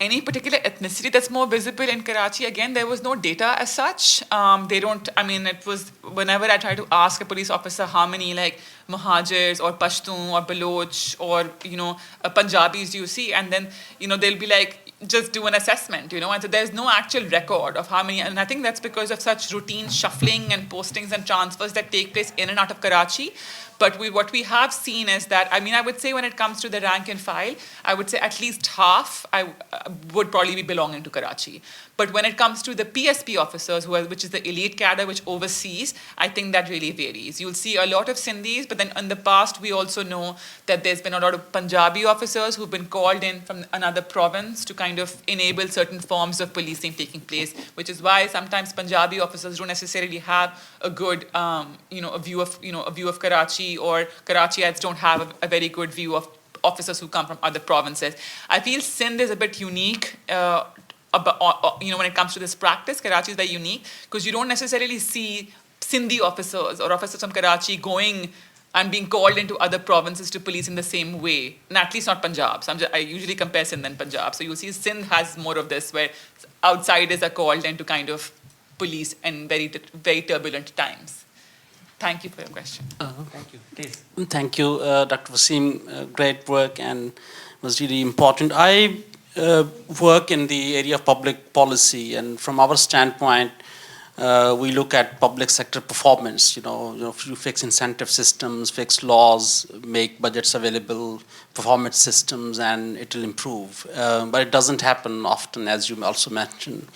Any particular ethnicity that's more visible in Karachi? Again, there was no data as such. It was, whenever I try to ask a police officer how many like Muhajirs or Pashtun or Baloch or, Punjabis do you see? And then, they'll be like, just do an assessment, and so there's no actual record of how many, and I think that's because of such routine shuffling and postings and transfers that take place in and out of Karachi. But what we have seen is that, I would say when it comes to the rank and file, I would say at least half would probably be belonging to Karachi. But when it comes to the PSP officers, which is the elite cadre which oversees, I think that really varies. You'll see a lot of Sindhis, but then in the past, we also know that there's been a lot of Punjabi officers who've been called in from another province to kind of enable certain forms of policing taking place, which is why sometimes Punjabi officers don't necessarily have a good, a view of Karachi, or Karachiites don't have a very good view of officers who come from other provinces. I feel Sindh is a bit unique. When it comes to this practice, Karachi is very unique because you don't necessarily see Sindhi officers or officers from Karachi going and being called into other provinces to police in the same way, and at least not Punjab. So I usually compare Sindh and Punjab. So you'll see Sindh has more of this, where outsiders are called in to kind of police in very, very turbulent times. Thank you for your question. Thank you. Please. Thank you, Dr. Wasim. Great work, and was really important. I work in the area of public policy, and from our standpoint, we look at public sector performance. You fix incentive systems, fix laws, make budgets available, performance systems, and it will improve. But it doesn't happen often, as you also mentioned.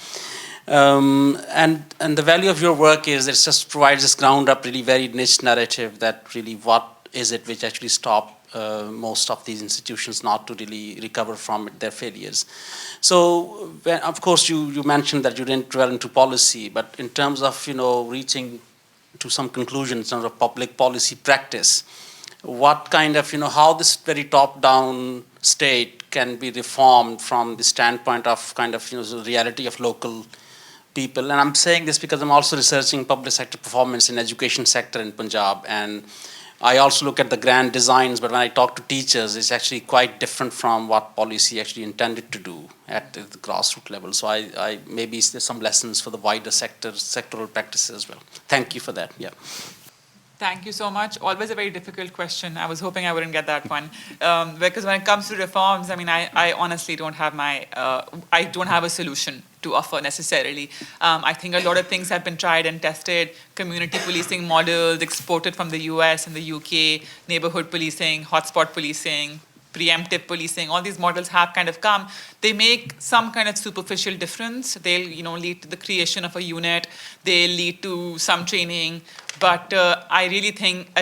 And the value of your work is it just provides this ground up, really very niche narrative that really what is it which actually stop most of these institutions not to really recover from their failures. So, of course, you mentioned that you didn't dwell into policy, but in terms of reaching to some conclusions in terms of public policy practice, what kind of how this very top-down state can be reformed from the standpoint of kind of the reality of local people. And I'm saying this because I'm also researching public sector performance in education sector in Punjab, and I also look at the grand designs, but when I talk to teachers, it's actually quite different from what policy actually intended to do at the grassroots level. So I maybe there's some lessons for the wider sectoral practices as well. Thank you for that. Yeah. Thank you so much. Always a very difficult question. I was hoping I wouldn't get that one. Because when it comes to reforms, I honestly don't have I don't have a solution to offer necessarily. I think a lot of things have been tried and tested. Community policing models exported from the US and the UK, neighborhood policing, hotspot policing, preemptive policing, all these models have kind of come. They make some kind of superficial difference. They'll lead to the creation of a unit. They lead to some training. But I really think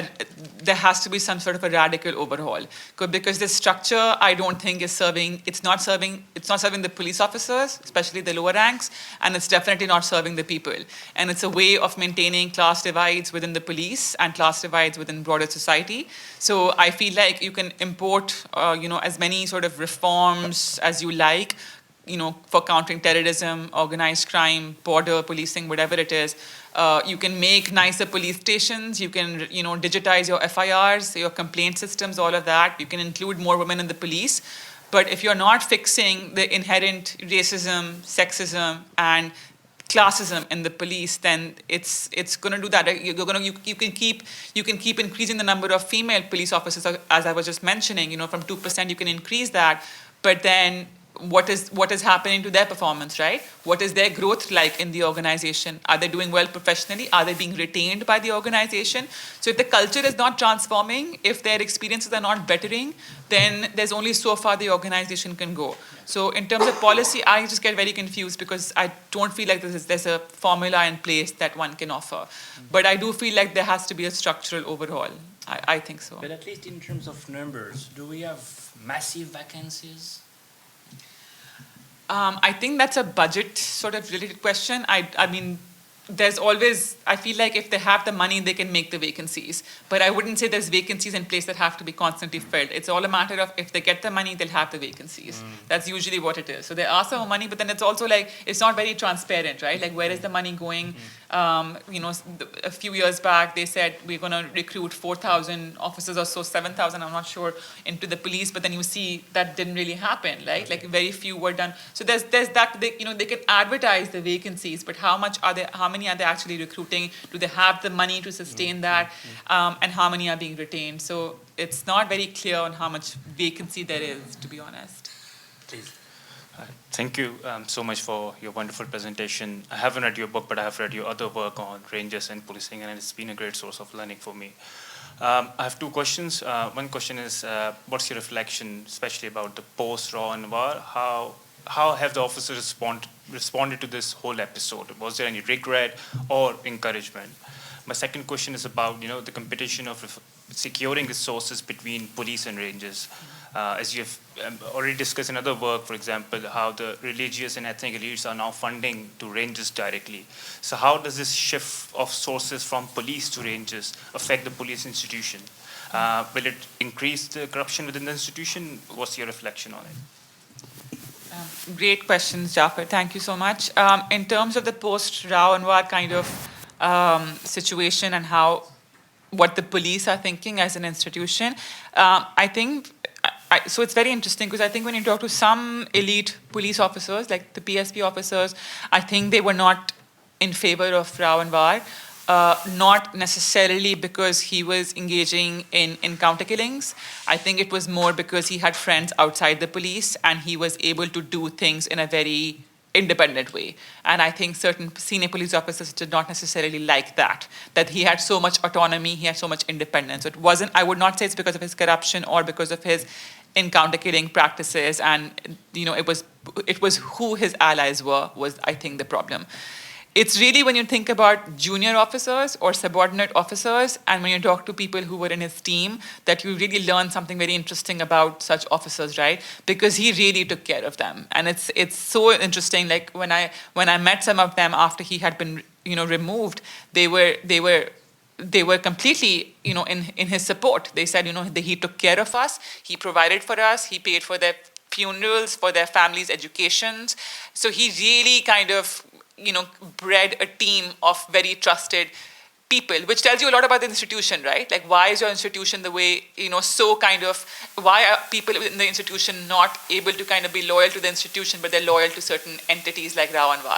there has to be some sort of a radical overhaul, because this structure I don't think is serving. It's not serving the police officers, especially the lower ranks, and it's definitely not serving the people. And it's a way of maintaining class divides within the police and class divides within broader society. So I feel like you can import, as many sort of reforms as you like, for countering terrorism, organized crime, border policing, whatever it is. You can make nicer police stations. You can, digitize your FIRs, your complaint systems, all of that. You can include more women in the police. But if you're not fixing the inherent racism, sexism, and classism in the police, then it's going to do that. You can keep increasing the number of female police officers, as I was just mentioning. From 2% you can increase that, but then what is happening to their performance, right? What is their growth like in the organization? Are they doing well professionally? Are they being retained by the organization? So if the culture is not transforming, if their experiences are not bettering, then there's only so far the organization can go. So in terms of policy, I just get very confused because I don't feel like there's a formula in place that one can offer. But I do feel like there has to be a structural overhaul. I think so. But at least in terms of numbers, do we have massive vacancies? I think that's a budget sort of related question. I mean, there's always, I feel like if they have the money, they can make the vacancies. But I wouldn't say there's vacancies in place that have to be constantly filled. It's all a matter of if they get the money, they'll have the vacancies. That's usually what it is. So there are some money, but then it's also like, it's not very transparent, right? Like, where is the money going? A few years back, they said we're going to recruit 4,000 officers or so, 7,000, I'm not sure, into the police. But then you see that didn't really happen, right? Like very few were done. So there's that, they can advertise the vacancies, but how many are they actually recruiting? Do they have the money to sustain that? And how many are being retained? So it's not very clear on how much vacancy there is, to be honest. Please. Thank you so much for your wonderful presentation. I haven't read your book, but I have read your other work on rangers and policing, and it's been a great source of learning for me. I have two questions. One question is, what's your reflection, especially about the post-Raw and War? How have the officers responded to this whole episode? Was there any regret or encouragement? My second question is about the competition of securing resources between police and rangers. As you have already discussed in other work, for example, how the religious and ethnic elites are now funding to rangers directly. So how does this shift of sources from police to rangers affect the police institution? Will it increase the corruption within the institution? What's your reflection on it? Great questions, Jafar. Thank you so much. In terms of the post-Rao and War kind of situation and what the police are thinking as an institution, I think, so it's very interesting because I think when you talk to some elite police officers, like the PSP officers, I think they were not in favor of Rao and War. Not necessarily because he was engaging in counter killings. I think it was more because he had friends outside the police and he was able to do things in a very independent way. And I think certain senior police officers did not necessarily like that he had so much autonomy, he had so much independence. So it wasn't, I would not say it's because of his corruption or because of his encounter killing practices, and it was who his allies was I think the problem. It's really when you think about junior officers or subordinate officers, and when you talk to people who were in his team, that you really learn something very interesting about such officers, right? Because he really took care of them. And it's so interesting, like when I met some of them after he had been removed, they were completely in his support. They said he took care of us, he provided for us, he paid for their funerals, for their families' educations. So he really kind of bred a team of very trusted people, which tells you a lot about the institution, right? Like, why is your institution the way, so kind of, why are people in the institution not able to kind of be loyal to the institution, but they're loyal to certain entities like Rao and War,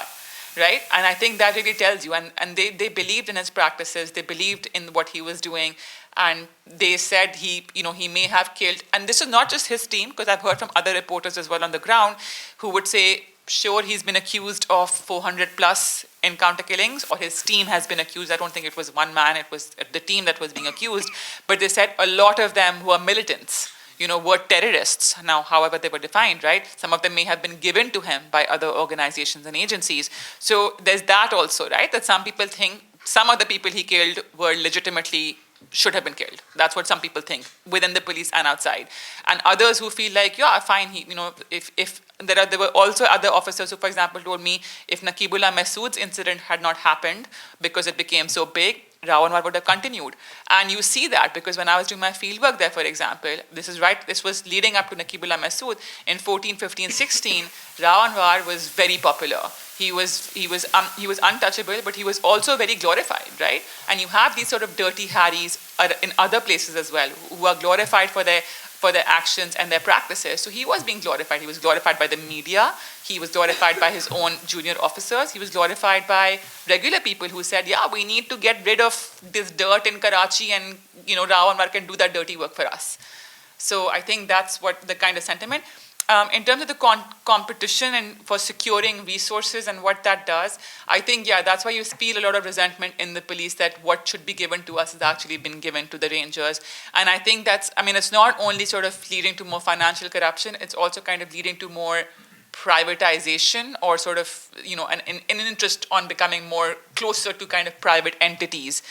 right? And I think that really tells you, and they believed in his practices, they believed in what he was doing, and they said he may have killed, and this is not just his team, because I've heard from other reporters as well on the ground, who would say, sure, he's been accused of 400 plus encounter killings, or his team has been accused. I don't think it was one man, it was the team that was being accused. But they said a lot of them were militants, were terrorists. Now, however they were defined, right? Some of them may have been given to him by other organizations and agencies. So there's that also, right? That some people think some of the people he killed were legitimately should have been killed. That's what some people think within the police and outside. And others who feel like, yeah, fine, if there were also other officers who, for example, told me if Naqibullah Masood's incident had not happened because it became so big, Rao and War would have continued. And you see that because when I was doing my fieldwork there, for example, this was leading up to Naqibullah Masood. In 14, 15, 16, Rao and War was very popular. He was untouchable, but he was also very glorified, right? And you have these sort of dirty Harrys in other places as well, who are glorified for their for their actions and their practices. So he was being glorified. He was glorified by the media. He was glorified by his own junior officers. He was glorified by regular people who said, yeah, we need to get rid of this dirt in Karachi, and Rao Anwar can do that dirty work for us. So I think that's what the kind of sentiment. In terms of the competition and for securing resources and what that does, I think, yeah, that's why you feel a lot of resentment in the police that what should be given to us has actually been given to the Rangers. And I think it's not only sort of leading to more financial corruption, it's also kind of leading to more privatization, or sort of, an interest on becoming more closer to kind of private entities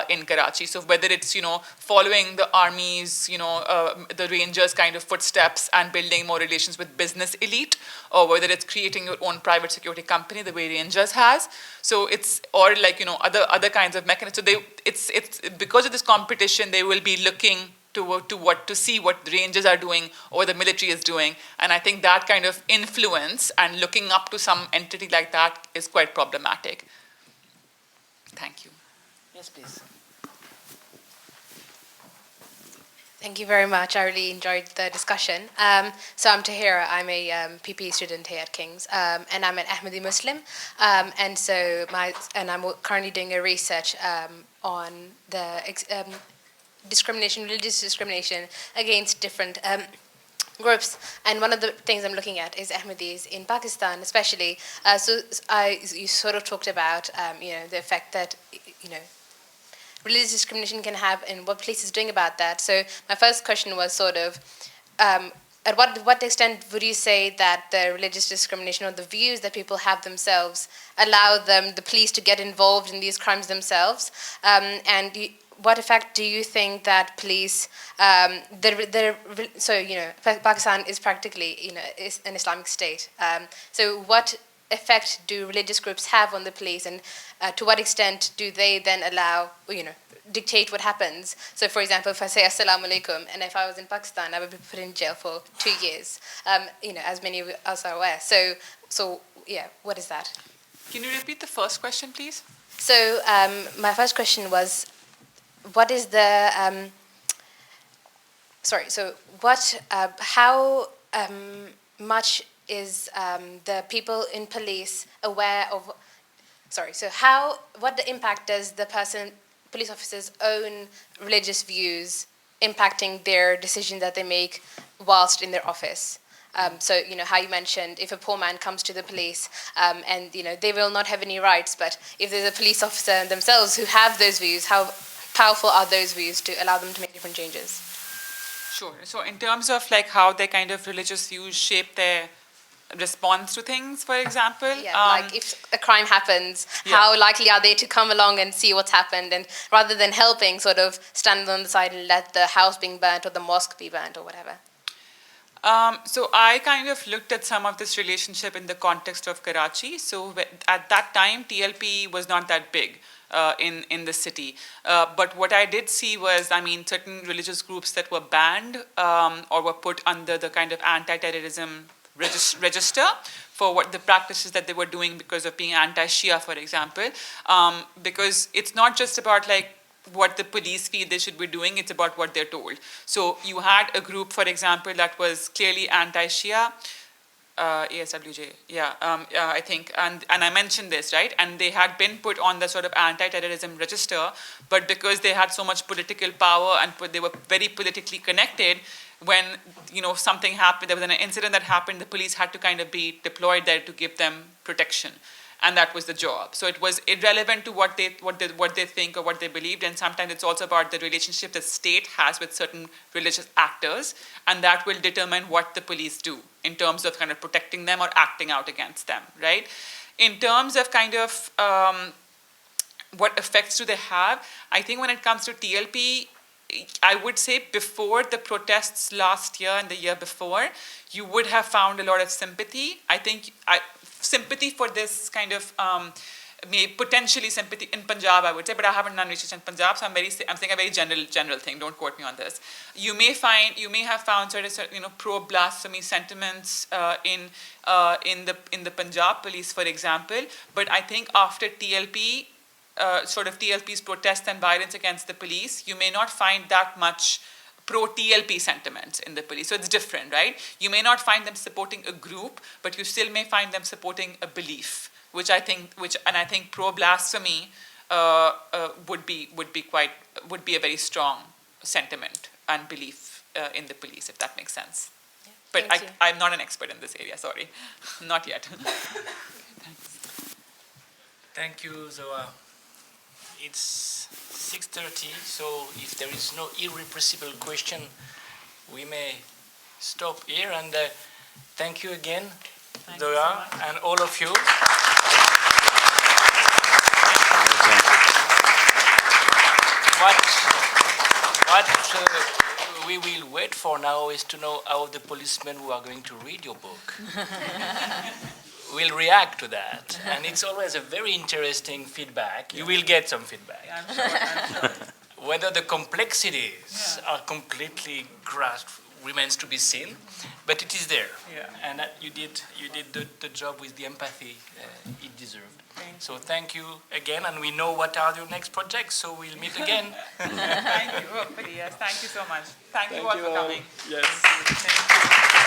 in Karachi. So whether it's, following the army's, the Rangers kind of footsteps and building more relations with business elite, or whether it's creating your own private security company the way Rangers has. So it's, or like, other kinds of mechanisms. So it's because of this competition, they will be looking to see what the Rangers are doing or the military is doing. And I think that kind of influence and looking up to some entity like that is quite problematic. Thank you. Yes, please. Thank you very much. I really enjoyed the discussion. So I'm Tahira. I'm a PPE student here at King's, and I'm an Ahmadi Muslim. And I'm currently doing a research on the religious discrimination against different groups. And one of the things I'm looking at is Ahmadis in Pakistan, especially. You sort of talked about, the effect that, religious discrimination can have and what police is doing about that. So my first question was sort of, at what extent would you say that the religious discrimination or the views that people have themselves allow the police to get involved in these crimes themselves? What effect do you think that police, Pakistan is practically, is an Islamic state. So what effect do religious groups have on the police, and to what extent do they then allow, dictate what happens? So for example, if I say Assalamu alaikum, and if I was in Pakistan, I would be put in jail for 2 years, as many of us are aware. So yeah, what is that? Can you repeat the first question, please? So my first question was, what is the how much is the people in police aware of? What the impact does the police officer's own religious views impacting their decision that they make whilst in their office? How you mentioned, if a poor man comes to the police and they will not have any rights, but if there's a police officer themselves who have those views, how powerful are those views to allow them to make different changes? Sure. So in terms of like how their kind of religious views shape their response to things, for example? Yeah, like if a crime happens, how likely are they to come along and see what's happened, and rather than helping, sort of stand on the side and let the house being burnt or the mosque be burnt or whatever? So I kind of looked at some of this relationship in the context of Karachi. So at that time, TLP was not that big in the city. But what I did see was, certain religious groups that were banned or were put under the kind of anti-terrorism register for what the practices that they were doing because of being anti-Shia, for example. Because it's not just about like what the police feel they should be doing, it's about what they're told. So you had a group, for example, that was clearly anti-Shia, ASWJ, I think, and I mentioned this, right? And they had been put on the sort of anti-terrorism register, but because they had so much political power and they were very politically connected, when something happened, there was an incident that happened, the police had to kind of be deployed there to give them protection. And that was the job. So it was irrelevant to what they think or what they believed, and sometimes it's also about the relationship the state has with certain religious actors, and that will determine what the police do in terms of kind of protecting them or acting out against them, right? In terms of kind of what effects do they have, I think when it comes to TLP, I would say before the protests last year and the year before, you would have found a lot of sympathy. I think sympathy for this kind of, potentially sympathy in Punjab, I would say, but I haven't done research in Punjab, so I'm saying a very general thing. Don't quote me on this. You may have found sort of pro-blasphemy sentiments in the Punjab police, for example. But I think after TLP, sort of TLP's protest and violence against the police, you may not find that much pro-TLP sentiments in the police. So it's different, right? You may not find them supporting a group, but you still may find them supporting a belief, which I think pro-blasphemy would be a very strong sentiment and belief in the police, if that makes sense. Yeah, but thank you. I'm not an expert in this area, sorry. Not yet. Thank you, Zoa. It's 6:30, so if there is no irrepressible question, we may stop here. And thank you again, Zoa, and all of you. What we will wait for now is to know how the policemen who are going to read your book will react to that. And it's always a very interesting feedback. You will get some feedback. Yeah, I'm sure. Whether the complexities are completely grasped remains to be seen, but it is there. Yeah. And you did the job with the empathy it deserved. So thank you again, and we know what are your next projects, so we'll meet again. Thank you, hopefully, yes. Thank you so much. Thank you all for coming. Yes. Thank you.